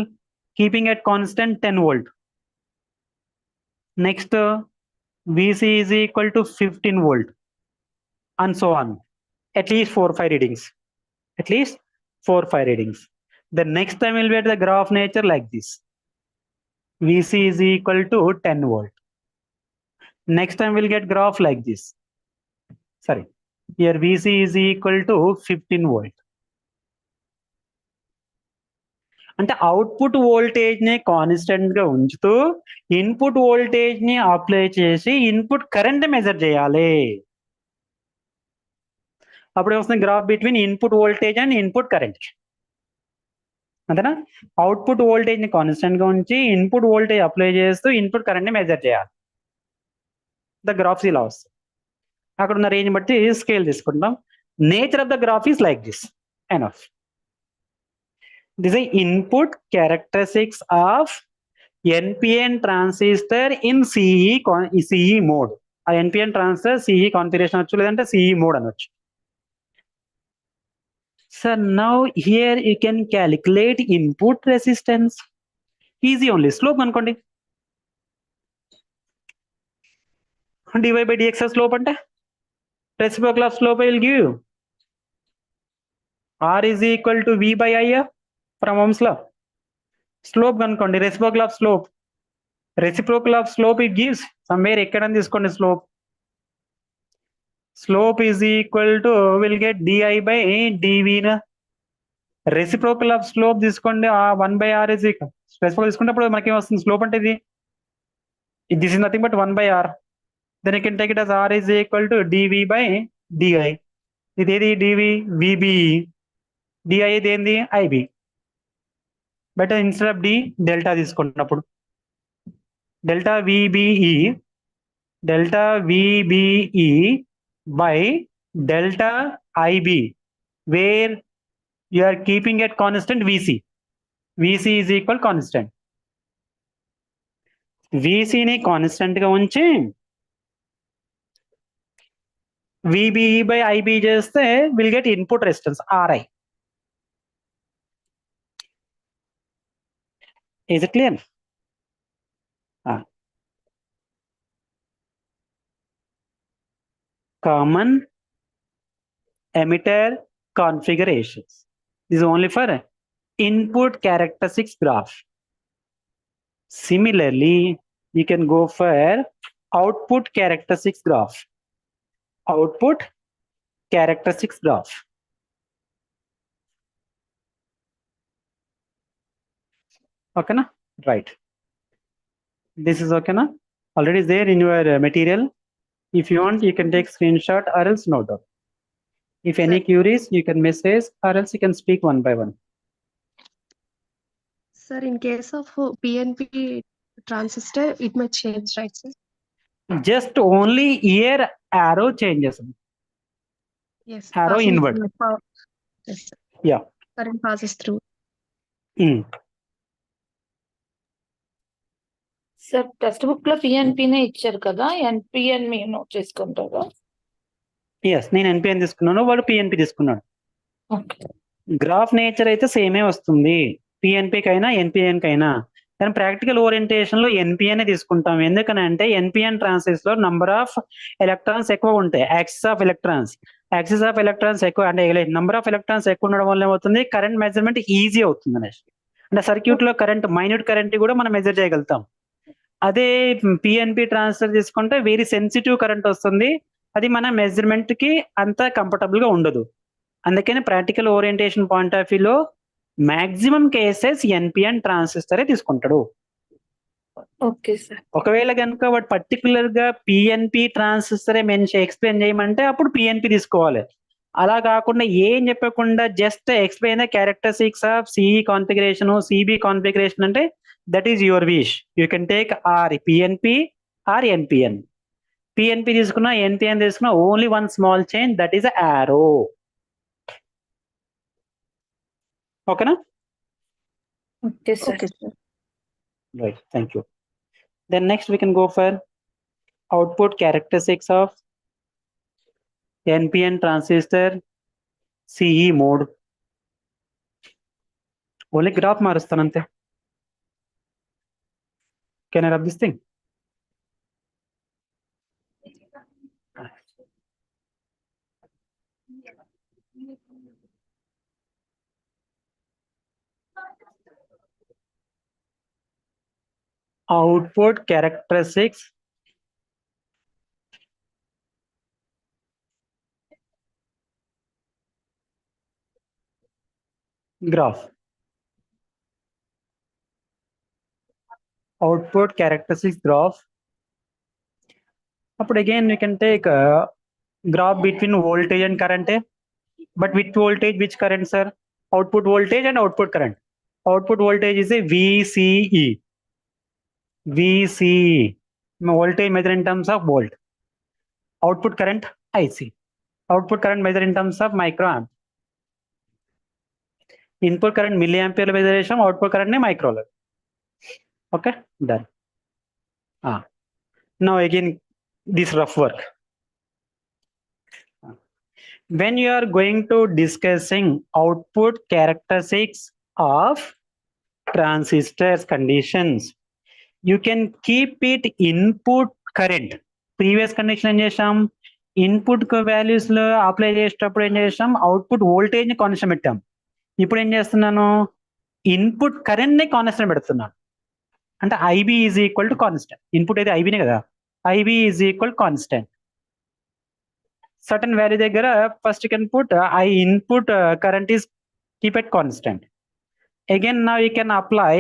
keeping it constant 10 volt. Next, VC is equal to 15 volt and so on. At least 4 or 5 readings. At least 4 or 5 readings. The next time will be at the graph nature like this. VC is equal to 10 volt. Next time we'll get graph like this. Sorry. Here VC is equal to 15 volt. అంటే output voltage ని constant గా ఉంచుతూ input voltage ని apply చేసి input current measure చేయాలి. అప్పుడు వస్తుంది graph between input voltage and input current. అంతేనా? అవుట్పుట్ వోల్టేజ్ ని కాన్స్టెంట్ గా ఉంచి ఇన్పుట్ వోల్టేజ్ అప్లై చేస్తూ ఇన్పుట్ కరెంట్ ని మెజర్ చేయాలి. ద గ్రాఫ్స్ ఇలా వస్తుంది. అక్కడ ఉన్న రేంజ్ బట్టి స్కేల్ తీసుకుంటాం. Nature of the graph is like this. Enough. This is input characteristics of NPN transistor in CE mode. ఆ NPN transistor CE configuration అనొచ్చు, లేదంటే CE mode అనొచ్చు. So now here you can calculate input resistance. Easy only. Slope అనుకోండి. dy by dx slope అంటే reciprocal of slope will give you R is equal to V by I from Ohm's law. Slope కనుకోండి, reciprocal of slope. Reciprocal of slope it gives somewhere ఎక్కడ తీసుకోండి slope. Slope is equal to will get di by dv na. Reciprocal of slope తీసుకోండి 1 by r is equal. Reciprocal తీసుకున్నప్పుడు మనకి ఏం వస్తుంది slope అంటే ఇది. This is nothing but 1 by r. Then you can take it as r is equal to dv by di. ఇదేది dv vb, di ఇదేంది ib. But instead of D delta తీసుకున్నప్పుడు delta VBE by delta IB, where you are keeping at constant VC. VC is equal constant. విసిని constant గా ఉంచి VBE by IB చేస్తే will get input resistance RI. Is it clear? Common emitter configurations. This is only for input characteristics graph. Similarly, you can go for output characteristics graph. Output characteristics graph. Okay na? Right. This is okay na? Already is there in your material. If you want, you can take screenshot or else note down. If any queries, you can message or else you can speak one by one. Sir, in case of PNP transistor, it may change, right, sir? Just only here arrow changes. Yes. Arrow Passing inward. through yes, sir. Yeah. Current passes through. Sir text book లో పిఎన్పినే ఇచ్చారు కదా, NPN మీరు note చేసుకుంటారా? Yes, నేను NPN తీసుకున్నాను, వాడు PNP తీసుకున్నాడు. Okay. Graph nature అయితే సేమే వస్తుంది పిఎన్పి కైనా ఎన్పిఎన్ కైనా, కానీ ప్రాక్టికల్ ఓరియంటేషన్ లో ఎన్పిఎన్ తీసుకుంటాం. ఎందుకనంటే ఎన్పిఎన్ ట్రాన్సిస్టర్ లో నంబర్ ఆఫ్ ఎలక్ట్రాన్స్ ఎక్కువ ఉంటాయి, యాక్సిస్ ఆఫ్ ఎలక్ట్రాన్స్ ఎక్కువ, అంటే నంబర్ ఆఫ్ ఎలక్ట్రాన్స్ ఎక్కువ ఉండడం వల్ల ఏమవుతుంది, కరెంట్ మెజర్మెంట్ ఈజీ అవుతుంది అనేసి. అంటే సర్క్యూట్ లో కరెంట్, మైన్యూట్ కరెంట్ కూడా మనం మెజర్ చేయగలుగుతాం. అదే పిఎన్పి ట్రాన్సిస్టర్ తీసుకుంటే వెరీ సెన్సిటివ్ కరెంట్ వస్తుంది, అది మన మెజర్మెంట్ కి అంత కంఫర్టబుల్ గా ఉండదు. అందుకని ప్రాక్టికల్ ఓరియంటేషన్ పాయింట్ ఆఫ్ వ్యూలో మాక్సిమం కేసెస్ ఎన్పిఎన్ ట్రాన్సిస్టరే తీసుకుంటాడు. Okay sir. ఒకవేళ కనుక వాడు పర్టికులర్ గా పిఎన్పి ట్రాన్సిస్టరే ఎక్స్ప్లెయిన్ చేయమంటే అప్పుడు పిఎన్పి తీసుకోవాలి. అలా కాకుండా ఏం చెప్పకుండా just explain the characteristics of CE configuration, CB configuration అంటే that is your wish. You can take or PNP or NPN. PNP తీసుకున్నా ఎన్పిఎన్ తీసుకున్నా only one small change, that is arrow. ఓకేనా? Okay sir. Okay, sir. Right, thank you. Then next we can go for output characteristics of NPN transistor CE mode. Only graph marustanante. Can I rub this thing? Output characteristics graph. Output characteristics graph. But again we can take a graph between voltage and current. But which voltage, which current, sir? Output voltage and output current. Output voltage is a VCE. VCE. Voltage measure in terms of volt. Output current IC. Output current measure in terms of microamp. Input current milliampere measure chesam, output current ne micro. Okay, done. Now again this rough work. When you are going to discussing output characteristics of transistors conditions, you can keep it input current. Previous condition ఏం చేసాం, input values లో apply చేసేటప్పుడు ఏం చేసాం, output voltage ని constant పెట్టాం. ఇప్పుడు ఏం చేస్తున్నాను, ఇన్పుట్ కరెంట్ ని కాన్స్టెంట్ పెడుతున్నాను. అంటే IB is equal to constant. Input అయితే ఐబినే కదా, IB is equal constant. Certain value దగ్గర first can put I input current is keep at constant. Again now you can apply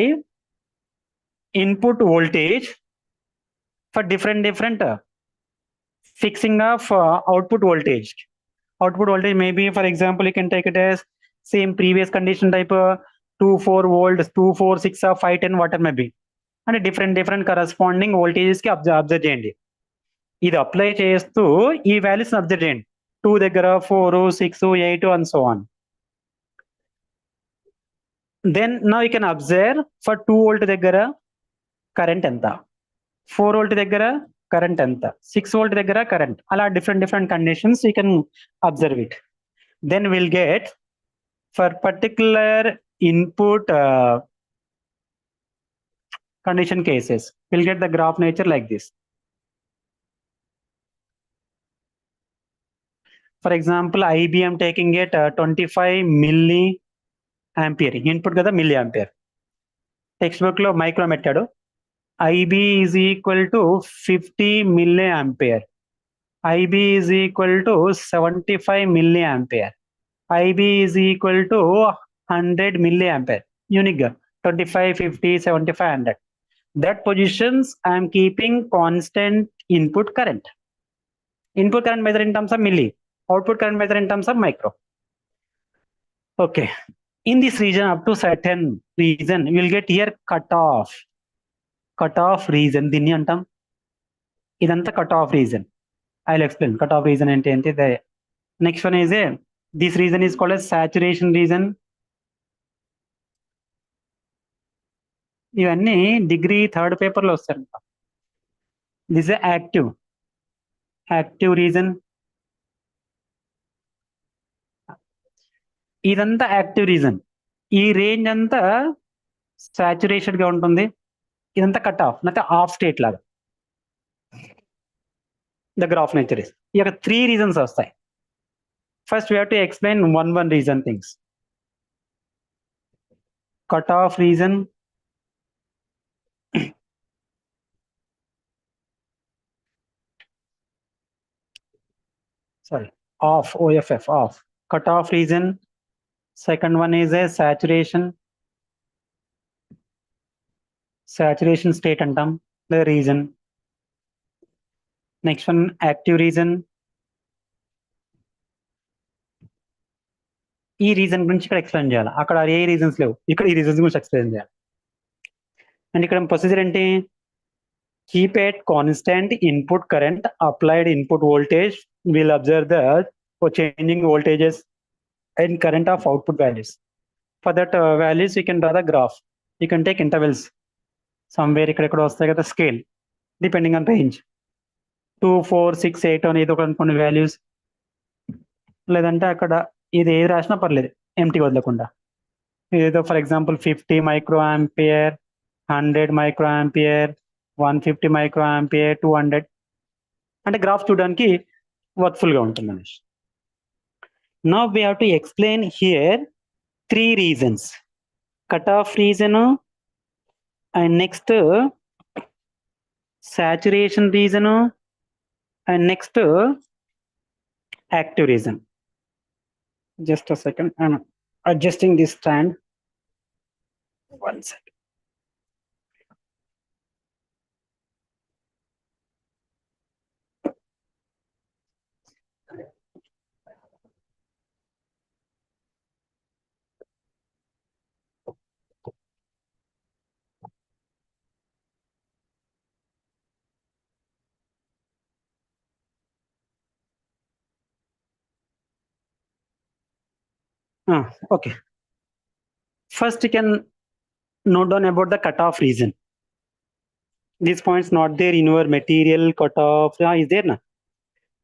input voltage for different fixing of output voltage. Output voltage may be, for example, you can take it as same previous condition type 2-4 volts, 2-4-6 or 5-10 whatever may be, and different corresponding voltages ki observe cheyandi. ఇది apply చేస్తూ ఈ values observe చేయండి, 2 దగ్గర 4, 6, 8 and so on. Then now you can observe for 2 volt దగ్గర current ఎంత, 4 volt దగ్గర current ఎంత, 6 volt దగ్గర కరెంట్, అలా different conditions you can observe it. Then we'll get for particular input condition cases, we'll get the graph nature like this. For example, IB I'm taking it 25 milliampere, input కదా milliampere. Textbook లో micro పెట్టాడు. IB is equal to 50 milliampere. IB is equal to 75 milliampere. IB is equal to 100 milliampere. Unique 25, 50, 75, 100. That positions I am keeping constant input current. Input current measure in terms of milli. Output current measure in terms of micro. Okay. In this region up to certain region, we will get here cutoff. Cutoff region. దీన్ని అంటాం, ఇదంతా cutoff region. I'll explain. Cutoff region అంటే ఏంటి, Next one is this region is called as saturation region. ఇవన్నీ degree third పేపర్లో వస్తాయి. This active reason. ఇదంతా active reason. ఈ రేంజ్ అంతా సాచురేటెడ్ గా ఉంటుంది. ఇదంతా కట్ ఆఫ్, లేకపోతే ఆఫ్ స్టేట్ లాగా. The graph nature is. ఈ యొక్క 3 రీజన్స్ వస్తాయి. First we have to explain one reason things. Cut off reason, sorry, off cut off region. Second one is a saturation state antam, the region. Next one active region. ఈ reason గురించి ఇక్కడ explain చేయాలి. అక్కడ ఏ reasons లేవు, ఇక్కడ ఈ reasons గురించి explain చేయాలి. అండ్ ఇక్కడ ప్రొసీజర్ ఏంటి? Keep at constant input current applied input voltage will observe the changing voltages and current of output values. For that values you can draw the graph. You can take intervals somewhere ఇక్కడ వస్తాయి కదా scale, depending on range 2, 4, 6, 8 అనేది ఒక కొన్ని values, లేదంటే అక్కడ ఇది ఏది రాసినా పర్లేదు ఎంటీ వదలకుండా. ఏదో for example 50 micro ampere, 100 micro ampere, 150 micro ampere, 200 అంటే గ్రాఫ్ చూడడానికి వర్క్ఫుల్ గా ఉంటుంది అనేసి. Now we have to explain here 3 reasons. Cut off reason, and next saturation reason, and next active reason. Just a second, I'm adjusting this stand. 1 second. Okay. First, you can note down about the cutoff region. These points not there in your material. Cutoff is there na?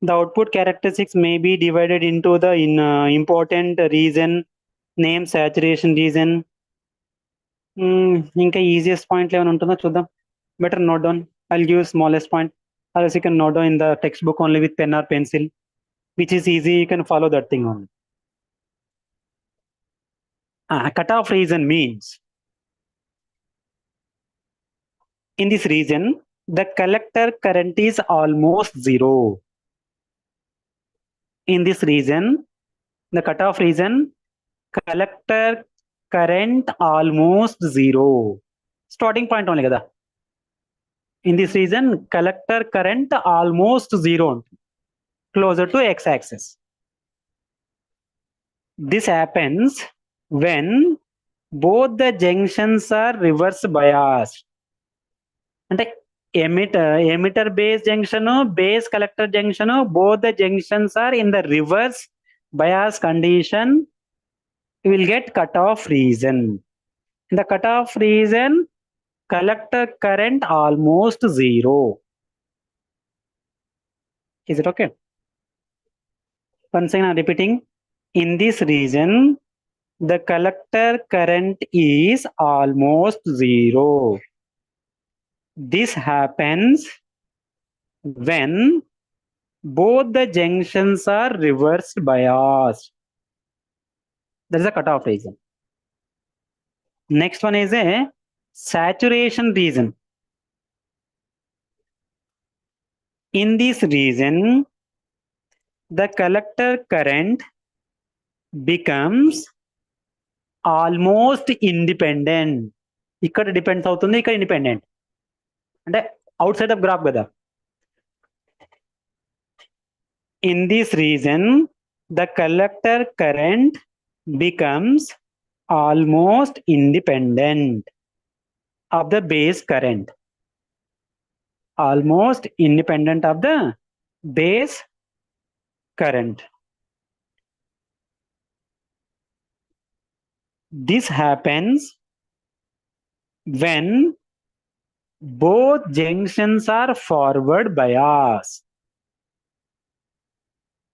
The output characteristics may be divided into the important region, name saturation region. ఇంకా easiest point ఏమైనా ఉంటుందో చూద్దాం. Better note down. I'll give smallest point, or else you can note down in the textbook only with pen or pencil, which is easy. You can follow that thing only. Cutoff region means in this region the collector current is almost zero. In this region, the cutoff region, collector current almost zero. Starting point only kada. In this region, collector current almost zero, closer to x-axis. This happens when both the junctions are reverse biased. అంటే emitter base junction, base collector junction, both the junctions are in the reverse bias condition, you will get cutoff region. In the cutoff region, collector current almost zero. Is it okay? Once again, I'm repeating. In this region, the collector current is almost zero. This happens when both the junctions are reversed biased. That is a cutoff region. Next one is a saturation region. In this region, the collector current becomes almost independent. ఇక్కడ depends అవుతుంది, ఇక్కడ independent. అంటే out side of graph కదా. In this region, the collector current becomes almost independent of the base current. Almost independent of the base current. This happens when both junctions are forward bias.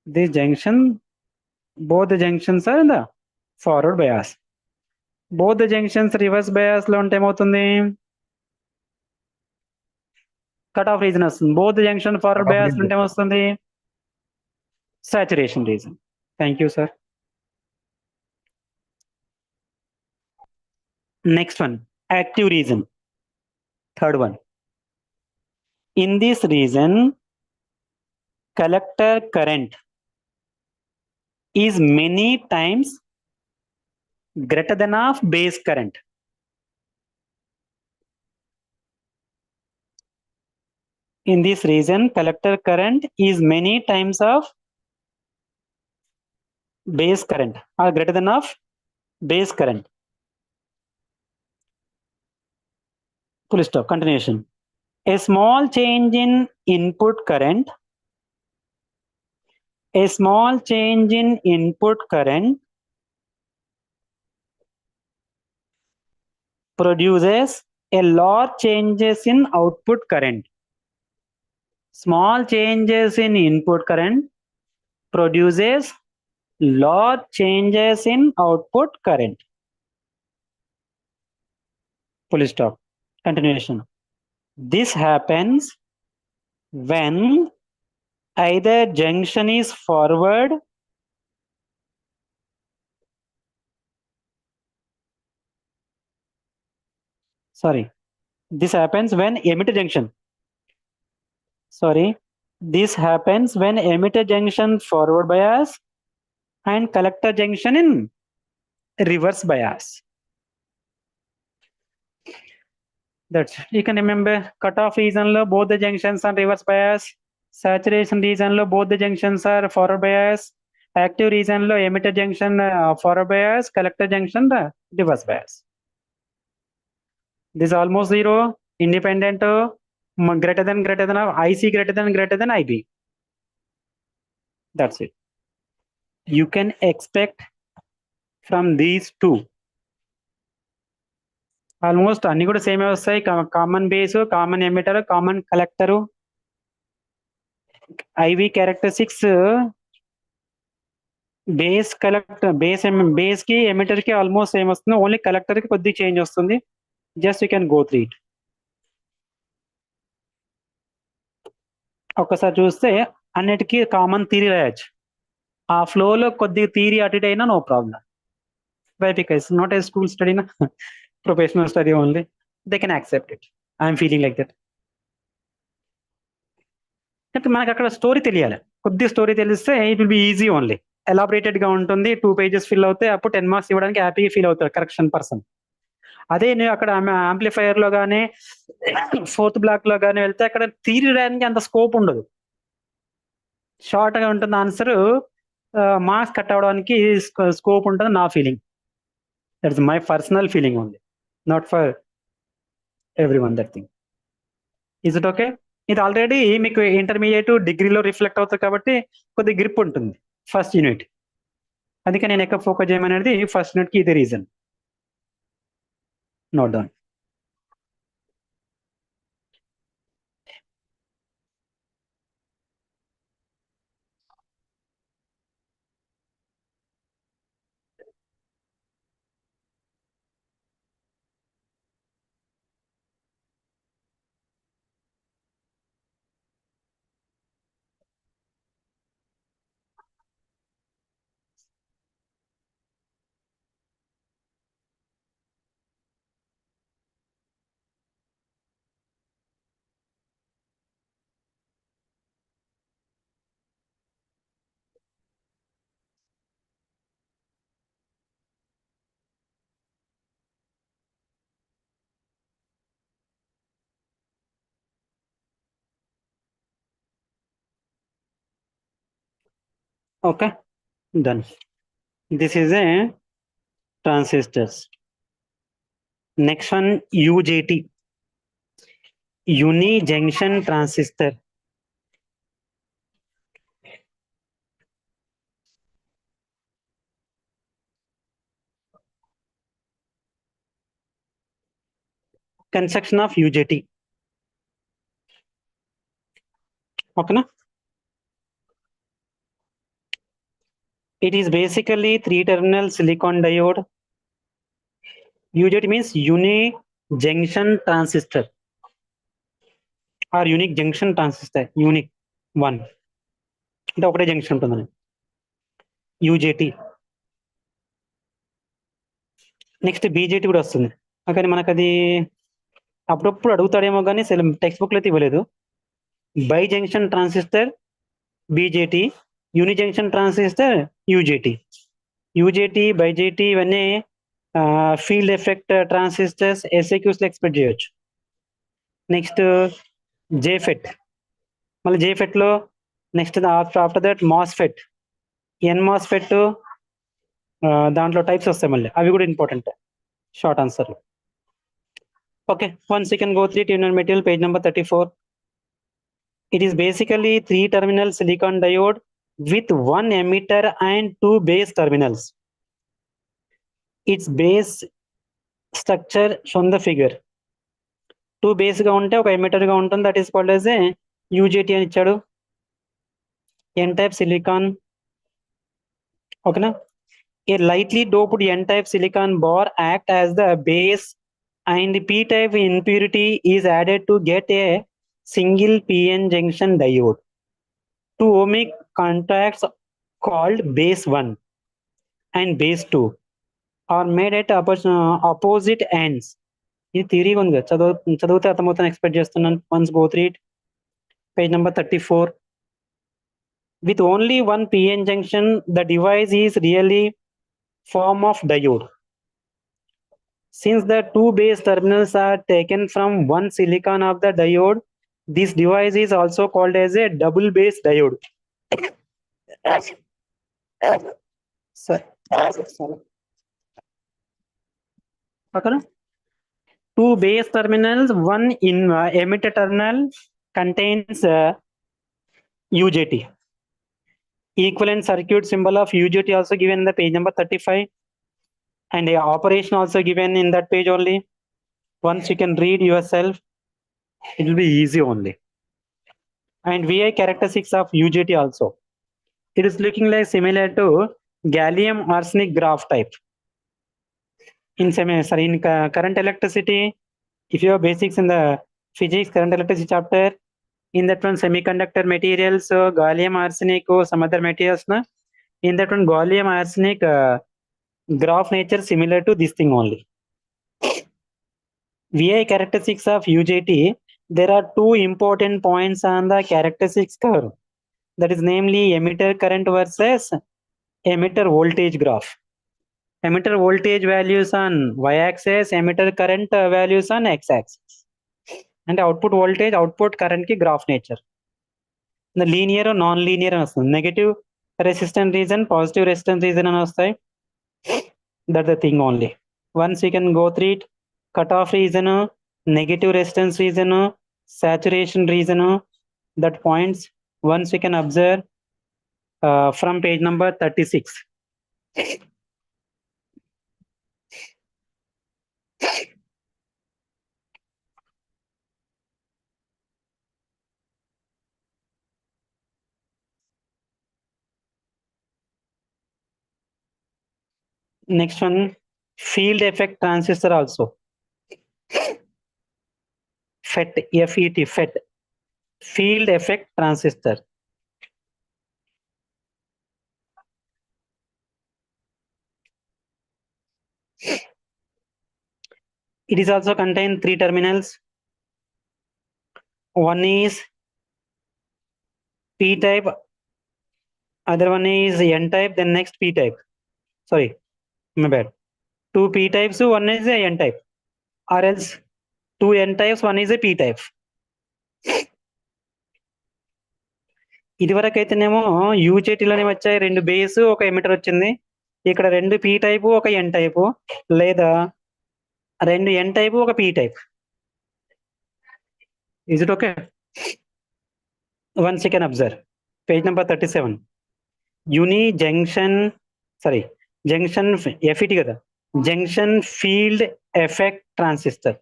This junction, both the junctions are in the forward bias. Both the junctions reverse bias lo unte ఏమవుతుంది? Cut off reason వస్తుంది. Both junction forward bias ఉంటే ఏమొస్తుంది? Saturation reason. Thank you sir. Next one, active region. Third one. In this region, collector current is many times greater than of base current. In this region, collector current is many times of base current or greater than of base current. Full stop. Continuation. A small change in input current, a small change in input current produces a large changes in output current. Small changes in input current produces large changes in output current. Full stop. Continuation. This happens when either junction is forward this happens when emitter junction this happens when emitter junction forward bias and collector junction in reverse bias. That's it. You can remember cutoff region lo both the junctions are reverse bias, saturation region lo both the junctions are forward bias, active region lo emitter junction forward bias, collector junction reverse bias. This is almost zero, independent greater than of IC greater than IB. That's it. You can expect from these two. Almost అన్ని కూడా same వస్తాయి. Common base, common emitter, common collector. IV characteristics base collector base కి emitter కి almost same వస్తుంది. Only collector కి కొద్దిగా change వస్తుంది. Just you can go through it. ఒక్కసారి చూస్తే అన్నిటికీ కామన్ థియరీ రాయొచ్చు. ఆ ఫ్లోలో కొద్దిగా థియరీ అటు ఇటు అయినా no problem. Why because not a school study నా professional study only. They can accept it. I'm feeling like that. అంటే మనకు అక్కడ స్టోరీ తెలియాలి. కొద్ది స్టోరీ తెలిస్తే it will be easy only. Elaborated గా ఉంటుంది. 2 pages ఫిల్ అవుతే అప్పుడు 10 marks ఇవ్వడానికి హ్యాపీగా ఫీల్ అవుతారు కరెక్షన్ పర్సన్. అదే నేను అక్కడ యాంప్లిఫైయర్ లో కానీ 4th block లో కానీ వెళ్తే అక్కడ థియరీ రాయడానికి అంత స్కోప్ ఉండదు. షార్ట్ గా ఉంటుంది ఆన్సర్. మార్క్స్ కట్ అవడానికి స్కోప్ ఉంటుంది నా feeling. That's my personal feeling only, not for every one that thing. Is it okay? ఇది ఆల్రెడీ మీకు ఇంటర్మీడియట్ డిగ్రీలో రిఫ్లెక్ట్ అవుతుంది కాబట్టి కొద్ది గ్రిప్ ఉంటుంది ఫస్ట్ యూనిట్. అందుకే నేను ఎక్కువ ఫోకస్ చేయమనేది ఫస్ట్ యూనిట్ కి ఇదే reason. Note down. Okay, done. This is a transistors. Next one, UJT, uni junction transistor. construction of UJT. Okay, it is basically 3-terminal silicon diode. UJT means unique junction transistor or unique junction transistor, unique one. అంటే ఒకటే junction ఉంటుందని UJT. Next BJT కూడా వస్తుంది, కానీ మనకు అది అప్పుడప్పుడు అడుగుతాడేమో కానీ టెక్స్ట్ బుక్లో అయితే ఇవ్వలేదు. Bi junction transistor BJT, uni junction transistor UJT. UJT BJT ఇవన్నీ ఫీల్డ్ ఎఫెక్ట్ ట్రాన్సిస్టర్స్ ఎస్ఏక్యూస్లో ఎక్స్పెక్ట్ చేయొచ్చు. నెక్స్ట్ జేఫెట్, మళ్ళీ జేఫెట్లో next after that MOSFET, NMOSFET, దాంట్లో టైప్స్ వస్తాయి మళ్ళీ, అవి కూడా important short answer. Okay, once you can go three tuner material page number 34. It is basically 3-terminal silicon diode with 1 emitter and 2 base terminals. Its base structure shown the figure. 2 base ga unte oka emitter ga ఉంటుంది, that is called as a UJT అని ఇచ్చాడు. N-type silicon. Okay na? A lightly doped N-type silicon bar act as the base and the P-type impurity is added to get a single PN junction diode. 2 ohmic contacts called base 1 and base 2 are made at opposite ends. ఇది theory ఉంది కదా, చదివితే అర్థమవుతాను expect చేస్తున్నాను. Once go three it, page number 34. With only one PN junction, the device is really form of diode. Since the 2 base terminals are taken from one silicon of the diode, this device is also called as a double base diode. Sorry. Okay. 2 base terminals, one in emitter terminal contains UJT. Equivalent circuit symbol of UJT also given in the page number 35, and a operation also given in that page only. Once you can read yourself, it will be easy only. And VI characteristics of UJT also. It is looking like similar to gallium arsenic graph type. In current electricity, if you have basics in the physics current electricity chapter, in that one semiconductor materials, gallium arsenic or some other materials, na, in that one gallium arsenic graph nature similar to this thing only. VI characteristics of UJT, there are 2 important points on the characteristics curve. That is namely emitter current versus emitter voltage graph. Emitter voltage values on y-axis, emitter current values on x-axis. And output voltage, output current ki graph nature. The linear or non-linear అని వస్తుంది. Negative resistance region, positive resistance region అని వస్తాయి. That's the thing only. Once you can go through it, cutoff region, negative resistance region, saturation region, that points once you can observe from page number 36. Next one, field effect transistor also. FET, F-E-T, FET, field effect transistor. It is also contain 3 terminals. One is P-type, other one is N-type, then next P-type. Sorry, my bad. 2 P-types, one is a N-type. Or else 2 N-types, one is a P-type. ఇదివరకు అయితేనేమో యూజేటీలోనే వచ్చాయి 2 base, ఒక emitter వచ్చింది. ఇక్కడ 2 P type, ఒక ఎన్ type, లేదా 2 ఎన్ type, ఒక P type. Is it okay? Once you can observe page number 37, junction FET కదా, junction field effect transistor.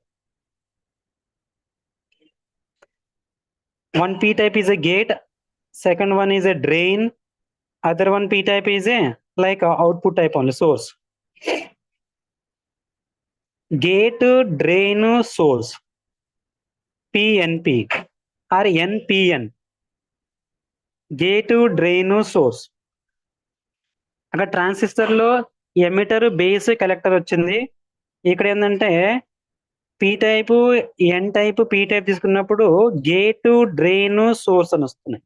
One p type is a gate, second one is a drain, other one p type is a like a output type only, source. Gate, drain, source, PNP or NPN. Gate, drain, source. అక్కడ transistor లో emitter, base, collector వచ్చింది. ఇక్కడ ఏంటంటే P type, N type, P type తీసుకున్నప్పుడు gate, drain, source అని వస్తున్నాయి.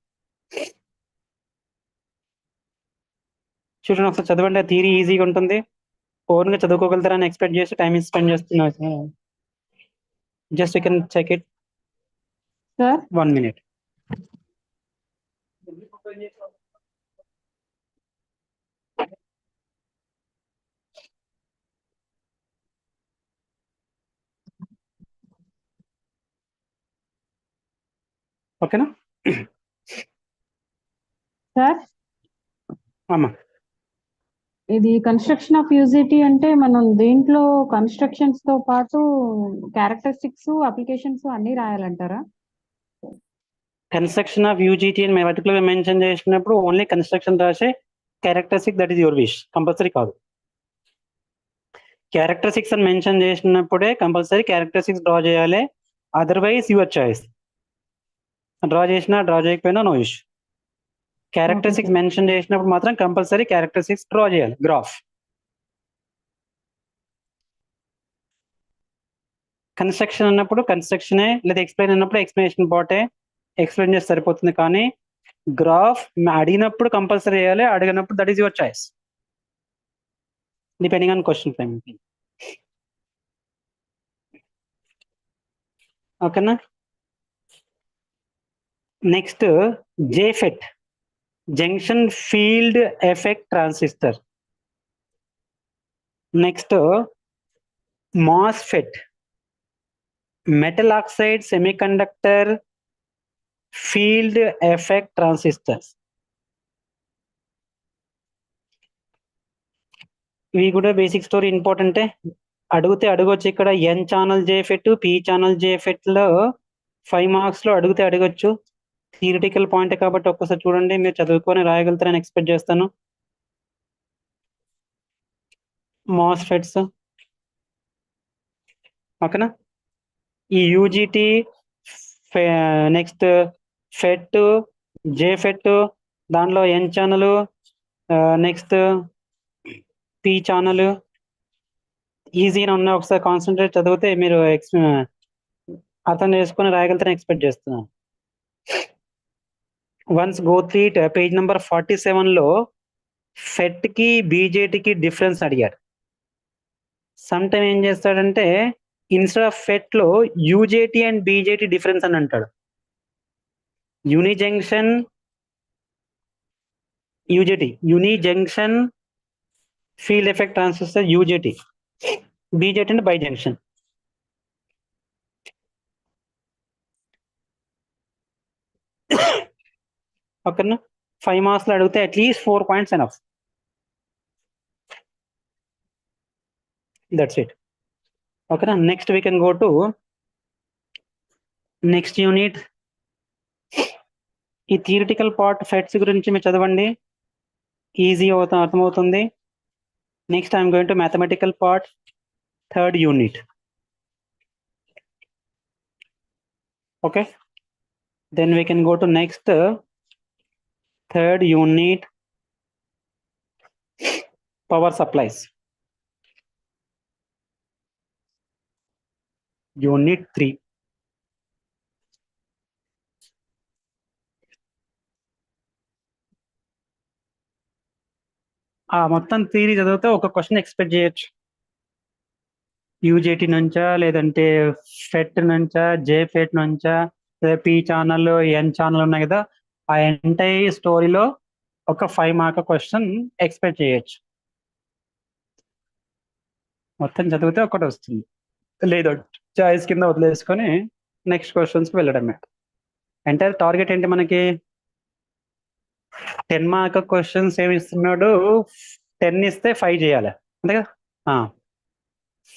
చూడండి ఒకసారి చదవండి, థియరీ ఈజీగా ఉంటుంది. ఓన్ గా చదువుకోగలుగుతారని ఎక్స్పెక్ట్ చేసి టైం స్పెండ్ చేస్తున్నా. Just you can check it. Sir 1 minute. ఓకేనా సార్ అమ్మా? ఇది కన్స్ట్రక్షన్ ఆఫ్ యూజిటీ అంటే మనం దీంట్లో కన్స్ట్రక్షన్స్ తో పాటు క్యారెక్టరిస్టిక్స్, అప్లికేషన్స్ అన్ని రాయాలంటారా? కన్స్ట్రక్షన్ ఆఫ్ యూజిటీ అని పర్టికులర్ మెన్షన్ చేసినప్పుడు ఓన్లీ కన్స్ట్రక్షన్ రాసే, characteristic that is your wish, compulsory కాదు. క్యారెక్టరిస్టిక్స్ అని మెన్షన్ చేసినప్పుడే కంపల్సరీ క్యారెక్టరిస్టిక్స్ డ్రా చేయాలి, అదర్వైజ్ యువర్ చాయిస్. డ్రా చేసినా డ్రా చేయకపోయినా నో ఇష్యూ. క్యారెక్టరిస్టిక్స్ మెన్షన్ చేసినప్పుడు మాత్రం కంపల్సరీ క్యారెక్టరిస్టిక్స్ డ్రా చేయాలి, గ్రాఫ్. కన్స్ట్రక్షన్ అన్నప్పుడు కన్స్ట్రక్షనే, లేదా ఎక్స్ప్లెయిన్ అన్నప్పుడు ఎక్స్ప్లెనేషన్ పార్టే ఎక్స్ప్లెయిన్ చేస్తే సరిపోతుంది. కానీ గ్రాఫ్ అడిగినప్పుడు కంపల్సరీ చేయాలి, అడిగినప్పుడు that is your choice, depending on question frame. ఓకేనా? Next JFET, junction field effect transistor. Next MOSFET, metal oxide semiconductor field effect transistors. ఇవి కూడా బేసిక్ స్టోరీ ఇంపార్టెంటే, అడిగితే అడగొచ్చు. ఇక్కడ N channel JFET, P channel JFET లో 5 marks లో అడిగితే అడగొచ్చు. థియరిటికల్ పాయింట్ కాబట్టి ఒక్కసారి చూడండి, మీరు చదువుకొని రాయగలుగుతారని ఎక్స్పెక్ట్ చేస్తాను. మాస్ఫెట్స్, ఓకేనా? ఈ యూజిటి, నెక్స్ట్ ఫెట్, జేఫెట్, దాంట్లో N channel, next P channel ఈజీగా ఉన్నాయి. ఒకసారి కాన్సన్ట్రేట్ చదివితే మీరు అర్థం చేసుకొని రాయగలుగుతారని ఎక్స్పెక్ట్ చేస్తున్నాను. Once go through page number 47 లో ఫెట్ కి బీజేటీకి డిఫరెన్స్ అడిగాడు. సమ్ టైమ్ ఏం చేస్తాడంటే ఇన్స్టెడ్ ఆఫ్ ఫెట్ లో యూజేటీ అండ్ బీజేటీ డిఫరెన్స్ అని అంటాడు. Uni junction, UJT, uni junction field effect transistor UJT, BJT అంటే బై జంక్షన్. ఓకేనా? 5 marks లో అడిగితే at least 4 points enough. That's it. ఓకేనా? Next we can go to next unit. ఈ theoretical part FETs గురించి మీరు చదవండి, ఈజీ అర్థమవుతుంది. Next I'm going to mathematical part, 3rd unit. Okay, then we can go to next 3rd unit, power supplies. Unit 3. మొత్తం theory చదివితే ఒక question expect చేయొచ్చు. UJT నుంచా, లేదంటే ఫెట్ నుంచా, జే ఫెట్ నుంచా, లేదా పి ఛానల్, ఎన్ ఛానల్ ఉన్నాయి కదా, ఆ ఎంటైర్ స్టోరీలో ఒక 5 mark క్వశ్చన్ ఎక్స్పెక్ట్ చేయొచ్చు. మొత్తం చదివితే ఒకటి వస్తుంది, లేదు చాయిస్ కింద వదిలేసుకొని నెక్స్ట్ క్వశ్చన్స్కి వెళ్ళడమే. ఎంటైర్ టార్గెట్ ఏంటి మనకి? 10 mark క్వశ్చన్స్ ఏమి ఇస్తున్నాడు? 10 ఇస్తే 5 చేయాలి, అంతే కదా?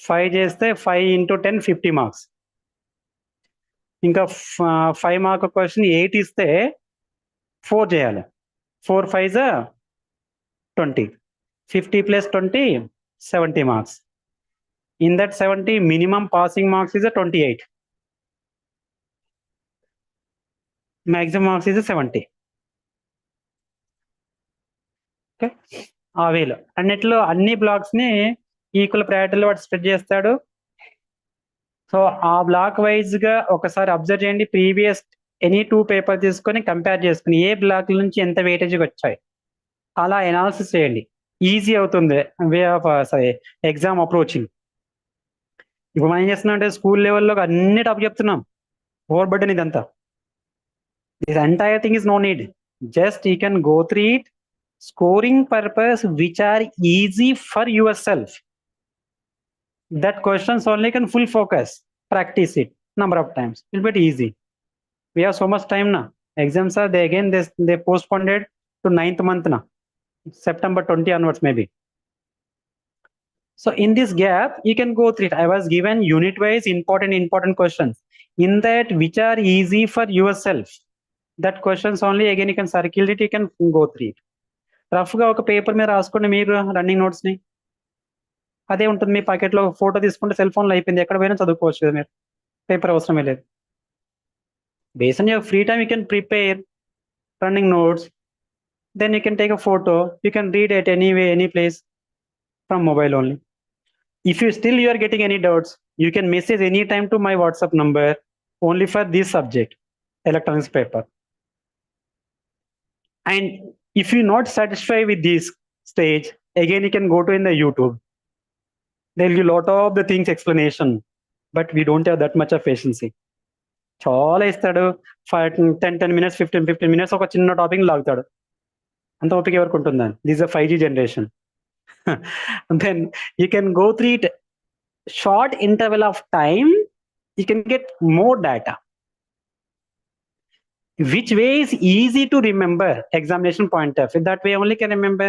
5 చేస్తే 5 × 10 50 marks. ఇంకా 5 మార్క్ క్వశ్చన్ 8 ఇస్తే 4 చేయాలి. 4 5 20. 50 plus 20, 70 marks. In that 70, minimum passing marks is a 28. Maximum marks is a 70. Okay, ఆ వేలో అన్నిట్లో అన్ని బ్లాక్స్ ని ఈక్వల్ ప్రయారిటీలో వాడు స్ప్రెడ్ చేస్తాడు. సో ఆ బ్లాక్ వైజ్ గా ఒకసారి అబ్జర్వ్ చేయండి. ప్రీవియస్ ఎనీ 2 పేపర్ తీసుకొని కంపేర్ చేసుకుని ఏ బ్లాక్ నుంచి ఎంత వెయిటేజ్ వచ్చాయి అలా ఎనాలిసిస్ చేయండి. ఈజీ అవుతుంది వే ఆఫ్ ఎగ్జామ్ అప్రోచింగ్. ఇప్పుడు మనం ఏం చేస్తున్నాం అంటే స్కూల్ లెవెల్లో అన్ని టాపిక్ చెప్తున్నాం, ఓవర్ బర్డెన్ ఇదంతా. This entire thing is no need, just you can go through it, scoring purpose which are easy for yourself. That questions only can full focus, practice it number of times, it'll be easy. We have so much time now. Exams are they postponed it to 9th month now, September 20 onwards maybe. So in this gap you can go through it. I was given unit wise important questions in that which are easy for yourself. That questions only again you can circle it, you can go through it. Rough గా ఒక paper మీద రాసుకోండి మీరు running notes ని. అదే ఉంటుంది మీ pocket లో, photo తీసుకుంటే సెల్ ఫోన్ లో అయిపోయింది, ఎక్కడ పోయినా చదువుకోవచ్చు కదా మీరు, పేపర్ అవసరమే లేదు. Base on your free time you can prepare running notes, then you can take a photo, you can read at any way any place from mobile only. If you still you are getting any doubts you can message any time to my WhatsApp number only for this subject electronics paper. And if you're not satisfied with this stage, again you can go to in the YouTube. There'll be a lot of the things explanation, but we don't have that much of patience. చాలా ఇస్తాడు, 10 minutes 15 minutes ఒక చిన్న topic లాగుతాడు. అంత ఓపిక ఎవరికి ఉంటుందా? This is 5G generation. Then you can go through it short interval of time, you can get more data. Which way is easy to remember? Examination point of view, that way only can remember.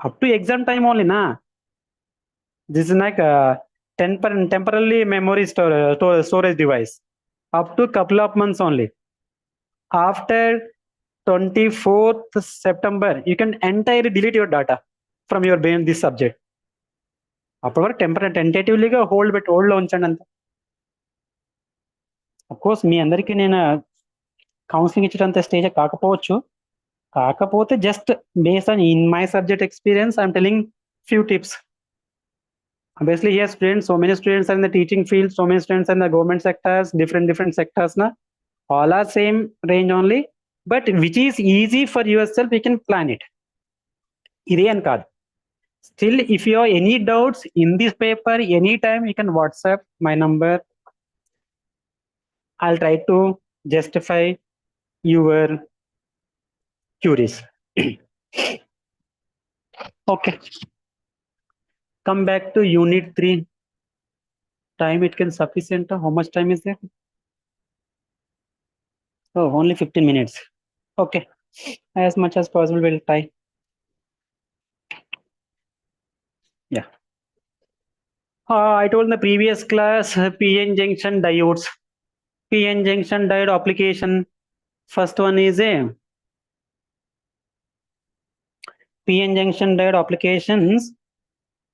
Up to exam time only na. This is like a temporarily memory storage device. Up to couple of months only. After 24th September, you can entirely delete your data from your brain this subject. అప్పుడు వరకు టెంటేటివ్లీగా hold లో ఉంచండి అంత. Of course మీ అందరికీ నేను counselling ఇచ్చేటంత stage కాకపోవచ్చు, కాకపోతే just based on in my subject experience I'm telling few tips. Obviously yes students, so many students are in the teaching field, so many students are in the government sectors, different sectors na, all are same range only, but which is easy for yourself you can plan it. Ide an kaadu. Still if you have any doubts in this paper anytime you can WhatsApp my number, I'll try to justify your queries. Okay, come back to unit 3. Time it can sufficient. How much time is there? Oh, only 15 minutes. Okay, as much as possible we'll try. Yeah, I told in the previous class PN junction diodes. PN junction diode application, first one is a PN junction diode applications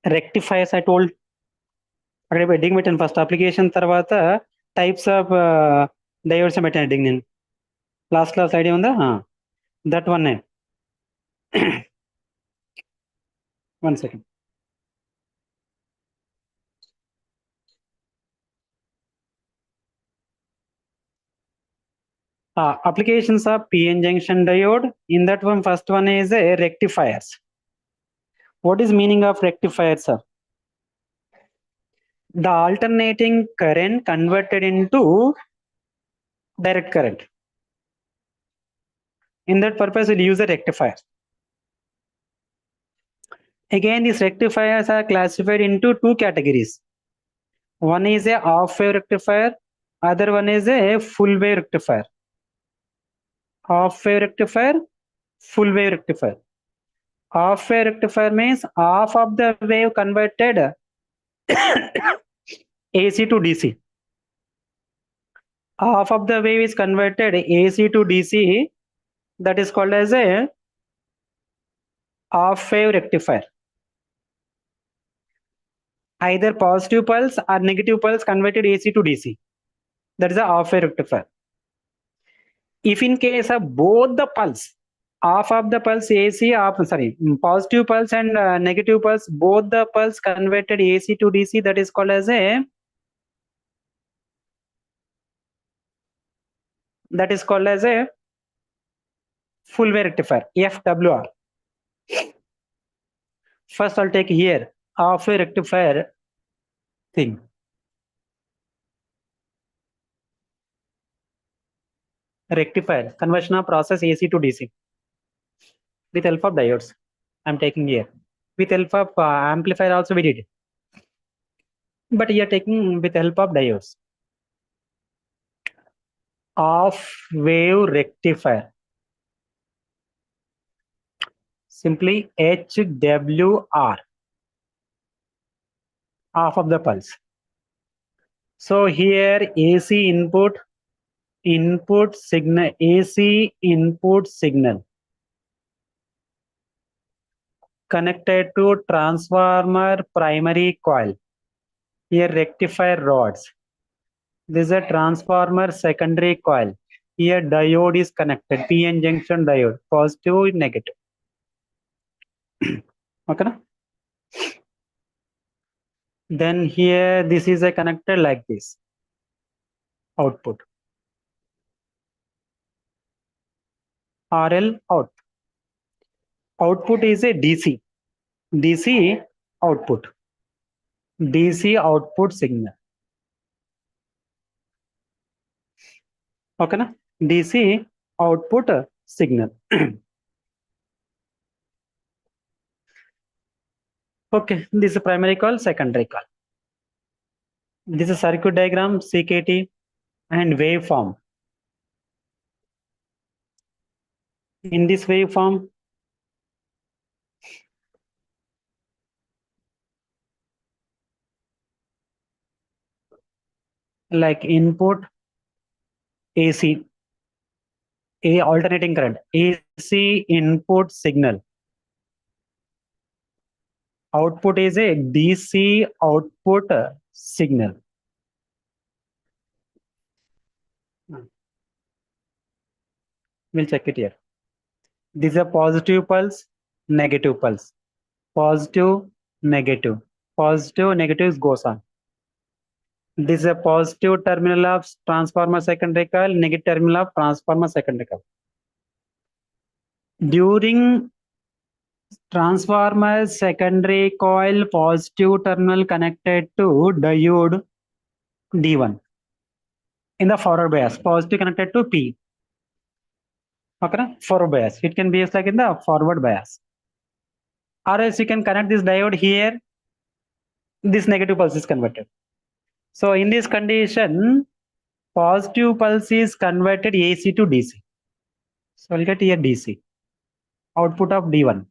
rectifiers. I told అక్కడ heading పెట్టాను first, application తర్వాత types of diodes పెట్టాను heading నేను. Last class idea ఉందా? That one. 1 second. Applications of PN junction diode. In that one, first one is a rectifiers. What is meaning of rectifiers, sir? The alternating current converted into direct current. In that purpose we'll use a rectifier. Again these rectifiers are classified into 2 categories. One is a half wave rectifier, other one is a full wave rectifier. Half wave rectifier, full wave rectifier. Half wave rectifier means half of the wave converted AC to DC. half of the wave is converted AC to DC. That is called as a half wave rectifier. Either positive pulse or negative pulse converted AC to DC. That is a half wave rectifier. If in case of both the pulse, half of the pulse AC, positive pulse and negative pulse, both the pulse converted AC to DC, that is called as a full wave rectifier, FWR. First, I'll take here half wave rectifier thing. Rectifier, conversion of process AC to DC with help of diodes. I'm taking here. With help of amplifier also we did. But here taking with help of diodes. Half wave rectifier. Simply HWR. Half of the pulse. So here AC input signal, AC input signal connected to transformer primary coil. Here rectifier rods. This is a transformer secondary coil. Here diode is connected, PN junction diode, positive, negative. Okay. Then here this is a connector like this. Output. RL out. Output is a DC. DC output. DC output signal. Okay, na? DC output signal. Okay, this is primary coil, secondary coil. This is circuit diagram, CKT, and waveform. In this waveform, like input AC, a alternating current, AC input signal. Output is a DC output signal. We'll check it here. This is a positive pulse, negative pulse. Positive, negative. Positive, negative goes on. This is a positive terminal of transformer secondary coil, negative terminal of transformer secondary coil. During transformer secondary coil, positive terminal connected to diode D1 in the forward bias, positive connected to P. Okay, forward bias. It can be like in the forward bias. Or else you can connect this diode here. This negative pulse is converted. So in this condition, positive pulse is converted AC to DC. So I'll get here DC. Output of D1.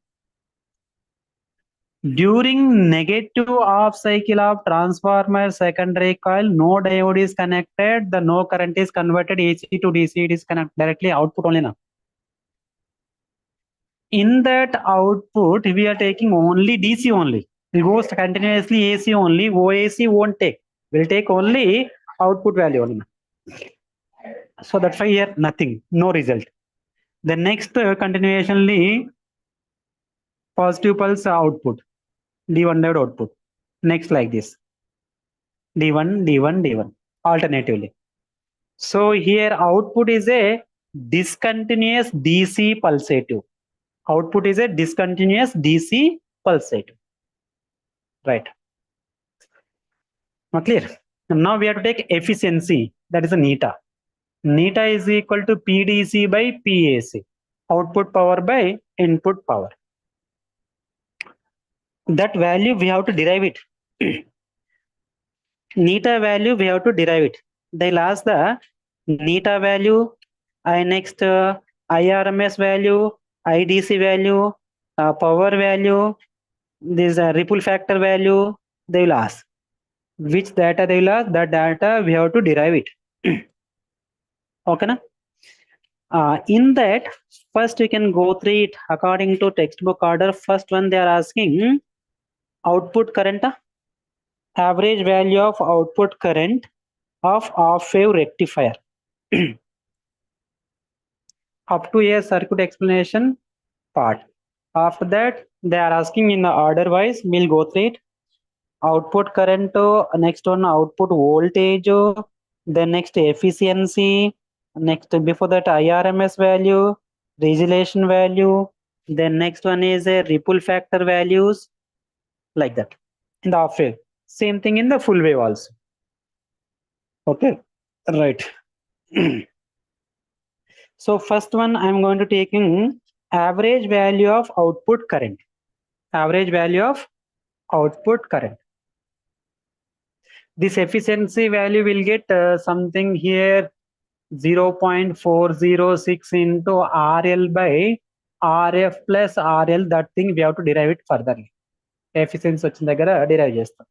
During negative half cycle of transformer secondary coil, no diode is connected, the no current is converted AC to DC, it is connected directly output only now. In that output, we are taking only DC only. It goes continuously AC only, OAC won't take. We'll take only output value only. So that's why here nothing, no result. The next continuationally positive pulse output. D1 diode output. Next like this. D1, D1, D1. Alternatively. So here output is a discontinuous DC pulsative. Output is a discontinuous DC pulsative. Right. Now clear. Now we have to take efficiency. That is a neta. Neta is equal to PDC by PAC. Output power by input power. That value we have to derive it. Neta value we have to derive it. They'll ask the neta value, next IRMS value, IDC value, power value, this ripple factor value. They will ask which data they will ask. That data we have to derive it. Okay, na? In that, first we can go through it according to textbook order. First one they are asking output current, average value of output current of off-wave rectifier. Up to a circuit explanation part. After that, they are asking in the order wise, we'll go through it. Output current, next one output voltage, then next efficiency, next before that IRMS value, resolution value, then next one is a ripple factor values, like that in the half wave. Same thing in the full wave also. Okay, right. So first one I'm going to take in average value of output current. Average value of output current. This efficiency value will get something here 0.406 into RL by RF plus RL. That thing we have to derive it furtherly. Efficiency వచ్చిన దగ్గర derive చేస్తాం.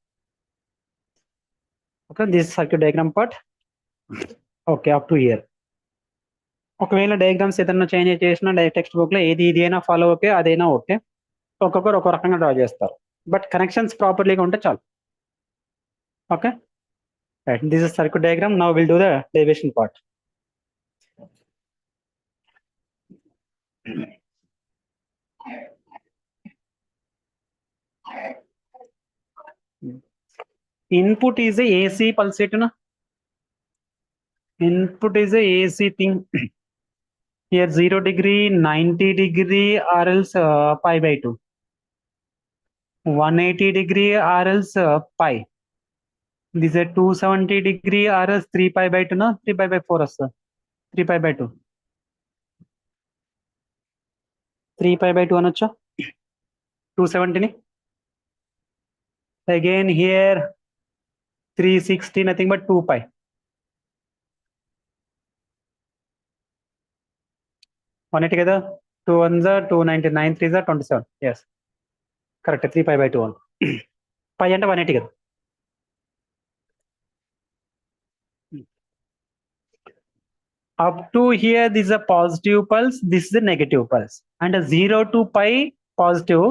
Okay, this circuit diagram part. Okay, up to here. ఒకవేళ diagrams ఏదైనా change చేసినా text book లో ఏది ఇది అయినా ఫాలో ఓకే, అదైనా ఓకే. ఒక్కొక్కరు ఒక్కో రకంగా డ్రా చేస్తారు, బట్ కనెక్షన్స్ ప్రాపర్లీగా ఉంటే చాలు. Okay, right. This is circuit diagram. Now will do the derivation part. Input is a AC pulsator, na? Input is a AC thing. Here 0 degree, 90 degree, or else pi by 2. 180 degree or else pi. This is a 270 degree or else 3 pi by 2, na? 3 pi by 4 also. 3 pi by 2. 3 pi by 2 అనొచ్చా 270 ని. Again here 360, nothing but 2 pi. 180 కదా, 2 1s are 290, 9 3s are 27. Yes, correct. 3 pi by 2 1. Pi అంటే 180 కదా. Up to here, this is a positive pulse, this is a negative pulse, and a 0 to pi positive,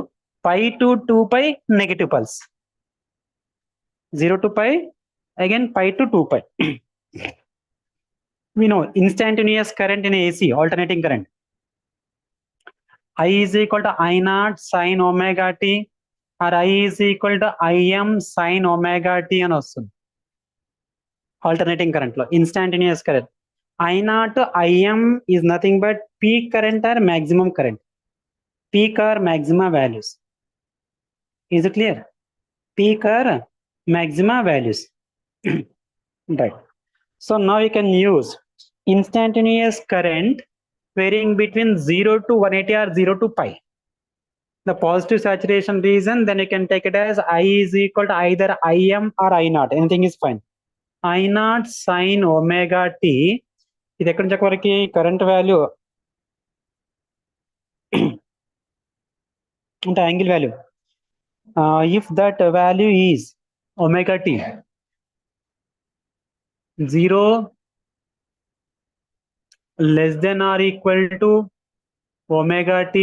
pi to 2 pi negative pulse. 0 to pi, again pi to 2 pi. We know instantaneous current in AC, alternating current. I is equal to I naught sin omega t, or I is equal to Im sin omega t అని వస్తుంది alternating current లో. Instantaneous current I naught Im is nothing but peak current or maximum current, peak or maxima values. Is it clear? Peak or maxima values. Right. So now you can use instantaneous current varying between 0 to 180 or 0 to pi. The positive saturation region, then you can take it as I is equal to either Im or I naught. Anything is fine. I naught sin omega t. ఇది ఎక్కడి నుంచి వరకు current value అంటే angle value. If that value is omega t 0 less than or equal to omega t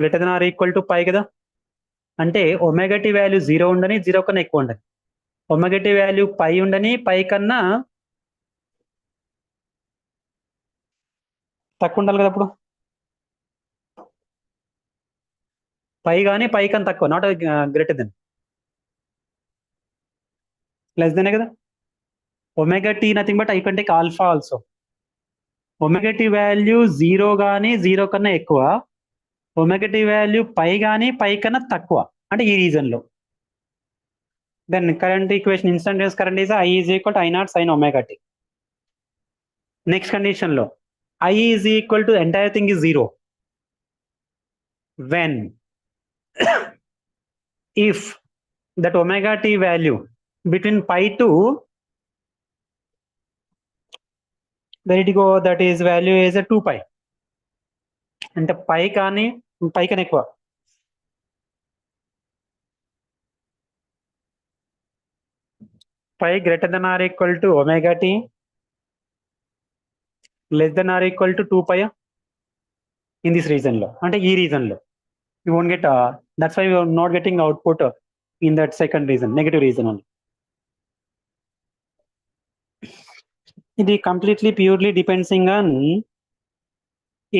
greater than or equal to pi కదా. అంటే omega t value 0 ఉండని, 0 కన్నా ఎక్కువ ఉండని. ఒమేగా టీ వాల్యూ పై ఉండని, పై కన్నా తక్కువ ఉండాలి కదా. అప్పుడు పై కానీ పై కన్నా తక్కువ, నాట్ గ్రేటర్ దెన్, లెస్ దెనే కదా. Omega t nothing but I can take alpha also. Omega t value 0 కానీ 0 కన్నా ఎక్కువ, ఒమేగా టీ వాల్యూ పై కానీ పై కన్నా తక్కువ, అంటే ఈ రీజన్ లో. Then current equation instantaneous current is I is equal to I naught sine omega t. Next condition లో I is equal to entire thing is 0 when if that omega t value between pi to, where it go, that is value is a 2 pi. అంటే పై కానీ pi కన్నా ఎక్కువ, pi greater than or equal to omega T, less than or equal to 2 pi in this region low, and E region low. You won't get, that's why you are not getting output in that second region, negative region only. ఇది completely purely depending on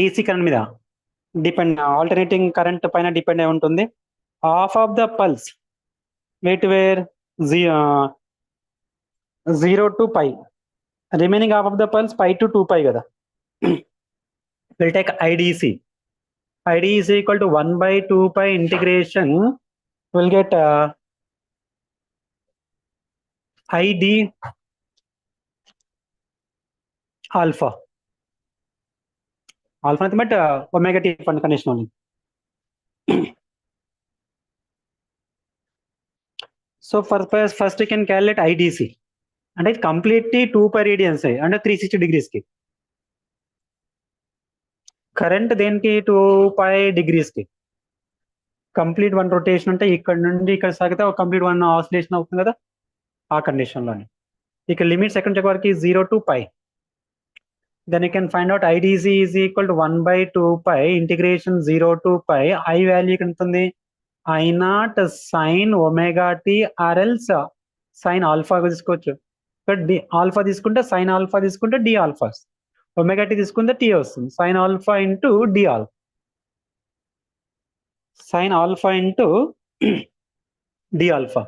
AC current మీద depend, alternating current పైన depend అయి ఉంటుంది. Half of the pulse weight where 0 to pi, remaining half of the pulse pi to 2 pi కదా. Will take IDC. ID is equal to 1 by 2 pi integration. We'll get ID alpha. Alpha nothing but omega t condition only. So first we can calculate IDC. And it's completely 2 pi radians under 360 degrees ki. Current దేనికి 2 pi degrees కి. Complete 1 rotation అంటే ఇక్కడ నుండి ఇక్కడ సాగితే ఒక complete 1 oscillation అవుతుంది కదా, ఆ కండిషన్ లోనే. ఇక లిమిట్స్ ఎక్కడి నుంచి వరకు 0 to pi. Then you can find out IDC is equal to 1 by 2 pi integration 0 to pi. I value ఇక్కడ ఉంటుంది I0 sin omega t or else sin alpha తీసుకోవచ్చు. ఇక్కడ ఆల్ఫా తీసుకుంటే sin alpha తీసుకుంటే d alpha, omega t తీసుకుంటే t వస్తుంది. sin alpha into d alpha, sin alpha into d alpha.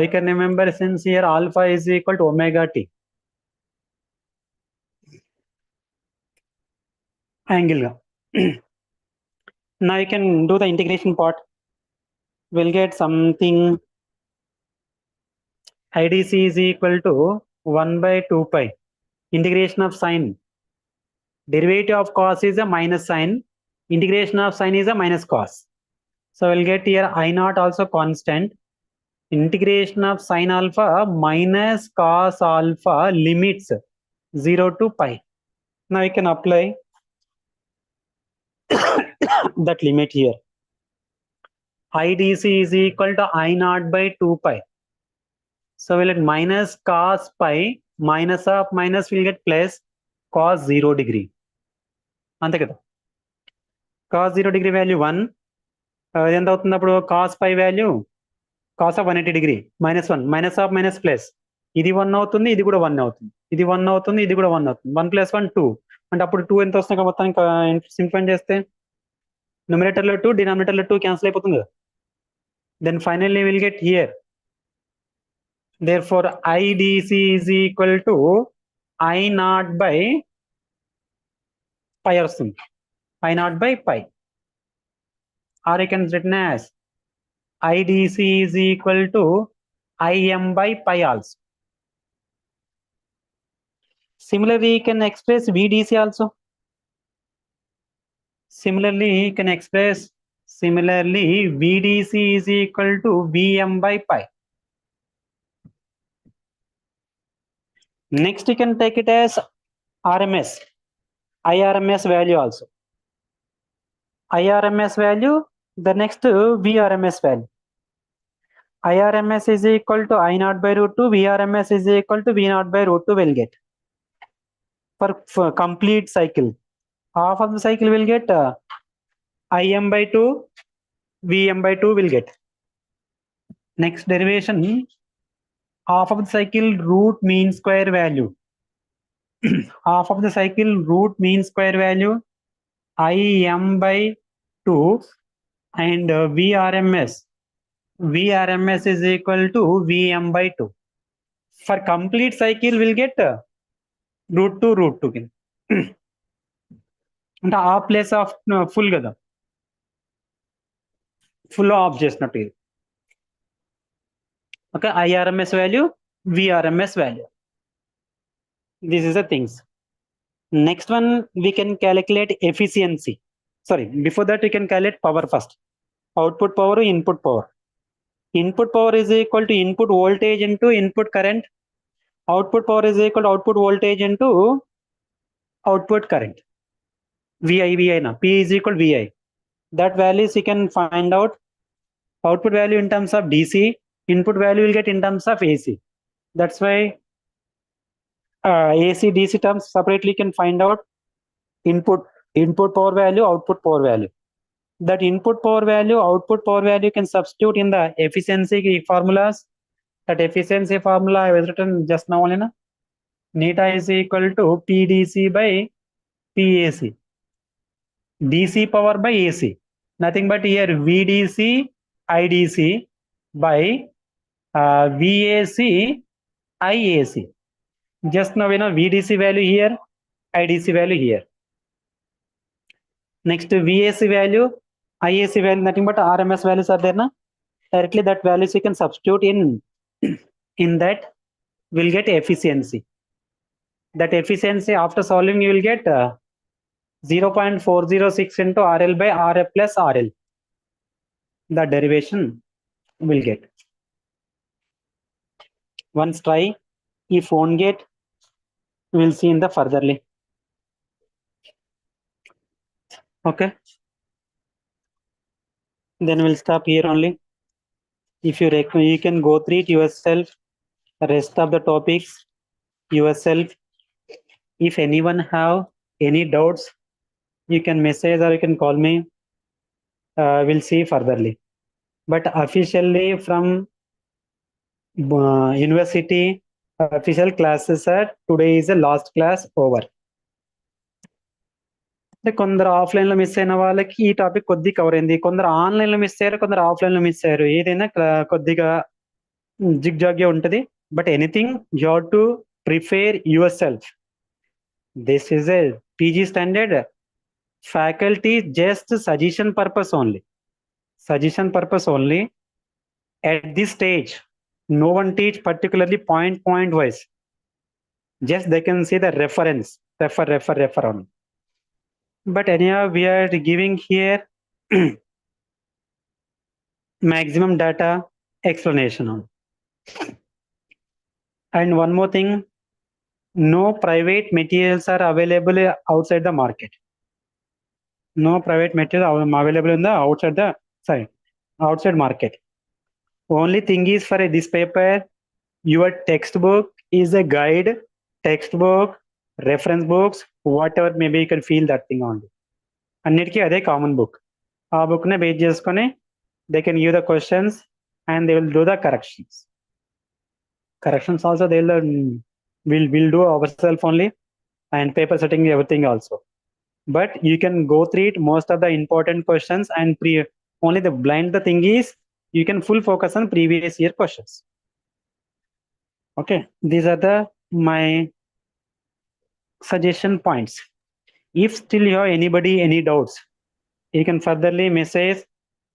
You can remember since here alpha is equal to omega t angle. Now you can do the integration part. We'll get something IDC is equal to 1 by 2 pi integration of sin. Derivative of cos is a minus sin. Integration of sin is a minus cos. So we'll get here I0 also constant. Integration of sin alpha minus cos alpha limits 0 to pi. Now you can apply that limit here. IDC is equal to I0 by 2 pi. So we'll get minus cos pi, minus of minus will get plus cos 0 degree. అంతే కదా. cos 0 degree value 1. ఎంత అవుతుంది అప్పుడు cos pi value cos of 180 degree minus 1, minus of minus plus. ఇది 1 అవుతుంది, ఇది కూడా 1 అవుతుంది, ఇది 1 అవుతుంది, ఇది కూడా 1 అవుతుంది. 1 plus 1 2 అంటే అప్పుడు 2 ఎంత వస్తుంది మొత్తం సింప్లిఫై చేస్తే న్యూమరేటర్లో 2, డినామినేటర్లో 2 క్యాన్సిల్ అయిపోతుంది కదా. Then finally will get here therefore IDC is equal to I0 by pi వస్తుంది, I0 by pi, or you can written as IDC is equal to IM by pi also. Similarly you can express VDC also. Similarly VDC is equal to VM by pi. Next you can take it as RMS, IRMS value also. IRMS value, the next VRMS value. IRMS is equal to I0 by root 2, VRMS is equal to V0 by root 2 will get. For complete cycle, half of the cycle will get IM by 2, VM by 2 will get. Next derivation, half of the cycle root mean square value. Half of the cycle root mean square value IM by 2 and VRMS is equal to VM by 2. For complete cycle we'll get root 2 అంటే ఆ place of full కదా, full of చేసినట్టు ఇది. Okay, IRMS value, VRMS value. This is the things. Next one we can calculate efficiency. Sorry, before that we can calculate power first. Output power, input power. Input power is equal to input voltage into input current. Output power is equal to output voltage into output current. VI na, P is equal to VI. That values you can find out. Output value in terms of DC, input value will get in terms of AC. That's why AC DC terms separately, you can find out input power value, output power value. That input power value, output power value can substitute in the efficiency formulas. That efficiency formula I was written just now only, na? Neta is equal to PDC by PAC. DC power by AC. Nothing but here VDC IDC by VAC IAC. Just now, VDC value here, IDC value here. Next, VAC value, IAC value, nothing but RMS values are there, na? Directly that values you can substitute in that, will get efficiency. That efficiency after solving you will get 0.406 into RL by RF plus RL. The derivation will get. Once try, if won't get, we'll see in the furtherly. Okay. Then we'll stop here only. If you can go through it yourself, rest of the topics yourself. If anyone have any doubts, you can message or you can call me. We'll see furtherly. But officially from university, official classes are today is the last class over. కొందరు offline లో miss అయిన వాళ్ళకి ఈ topic కొద్దిగా cover అయింది, కొందరు online లో miss అయ్యారు, కొందరు ఆఫ్లైన్ లో మిస్ అయ్యారు. ఏదైనా కొద్దిగా జిగ్ జాగ్గా ఉంటది. But anything you have to prepare your self. This is a PG standard. Faculty just suggestion purpose only. Suggestion purpose only. At this stage, no one teach particularly point wise. Just they can see the reference, refer on. But anyhow, we are giving here maximum data explanation on. And one more thing, no private materials are available outside the market. No private material available in the outside market. Only thing is for this paper, your textbook is a guide, textbook, reference books, whatever, maybe you can feel that thing only. అన్నిటికీ అదే common book. ఆ book నే base చేసుకొని they can give the questions and they will do the corrections. Corrections also they will do ourselves only, and paper setting everything also. But you can go through it, most of the important questions, and only the blind the thing is you can full focus on previous year questions. Okay, these are my suggestion points. If still you have any doubts, you can furtherly message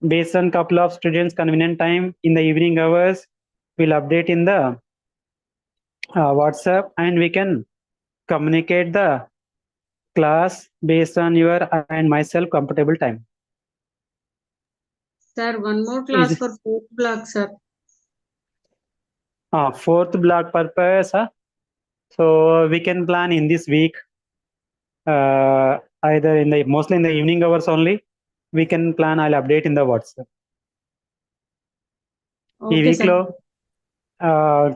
based on couple of students convenient time in the evening hours. We'll update in the WhatsApp, and we can communicate the class based on your and myself comfortable time. Sir, one more class for 4th block, sir. 4th block purpose, so we can plan in this week, either mostly in the evening hours only. We can plan, I'll update in the WhatsApp. ఈ week లో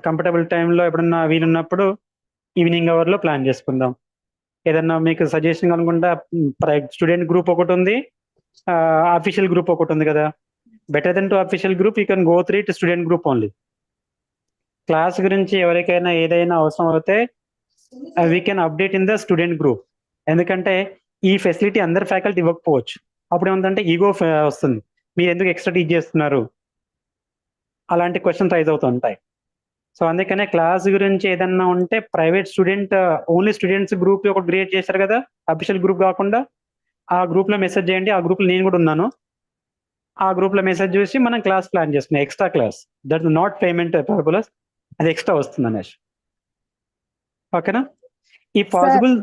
comfortable టైంలో ఎప్పుడన్నా వీలున్నప్పుడు evening hour లో plan చేసుకుందాం. ఏదన్నా మీకు suggestion అనుకుంటా, స్టూడెంట్ గ్రూప్ ఒకటి ఉంది, అఫీషియల్ గ్రూప్ ఒకటి ఉంది కదా. Better then to official group, you can go through to student group only. Class గురించి ఎవరికైనా ఏదైనా అవసరం అయితే we can update in the student group. ఎందుకంటే ఈ ఫెసిలిటీ అందరు ఫ్యాకల్టీ ఇవ్వకపోవచ్చు. అప్పుడు ఏమంటే ఈగో వస్తుంది, మీరు ఎందుకు ఎక్స్ట్రా టీచ్ చేస్తున్నారు, అలాంటి క్వశ్చన్స్ రైజ్ అవుతుంటాయి. సో అందుకనే క్లాస్ గురించి ఏదన్నా ఉంటే private student only students group ఒకటి క్రియేట్ చేశారు కదా, అఫీషియల్ గ్రూప్ కాకుండా. ఆ గ్రూప్ లో మెసేజ్ చేయండి, ఆ గ్రూప్ లో నేను కూడా ఉన్నాను. ఆ గ్రూప్ లో మెసేజ్ చూసి మనం క్లాస్ ప్లాన్ చేసుకున్నాం. Extra class, that not payment purpose, అది ఎక్స్ట్రా వస్తుంది అనేసి. ఓకేనా? ఈ possible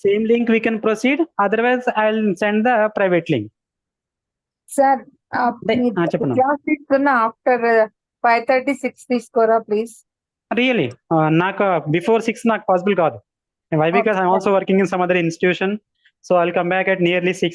same link we can proceed, otherwise I will send the private link. Sir చెప్పండి. ఆఫ్టర్ 5:36 తీసుకోరా ప్లీజ్. రియలీ నాకు బిఫోర్ 6 నాకు పాసిబుల్ కాదు. Why? Because I'm also working in some other institution, so I'll come back at nearly 6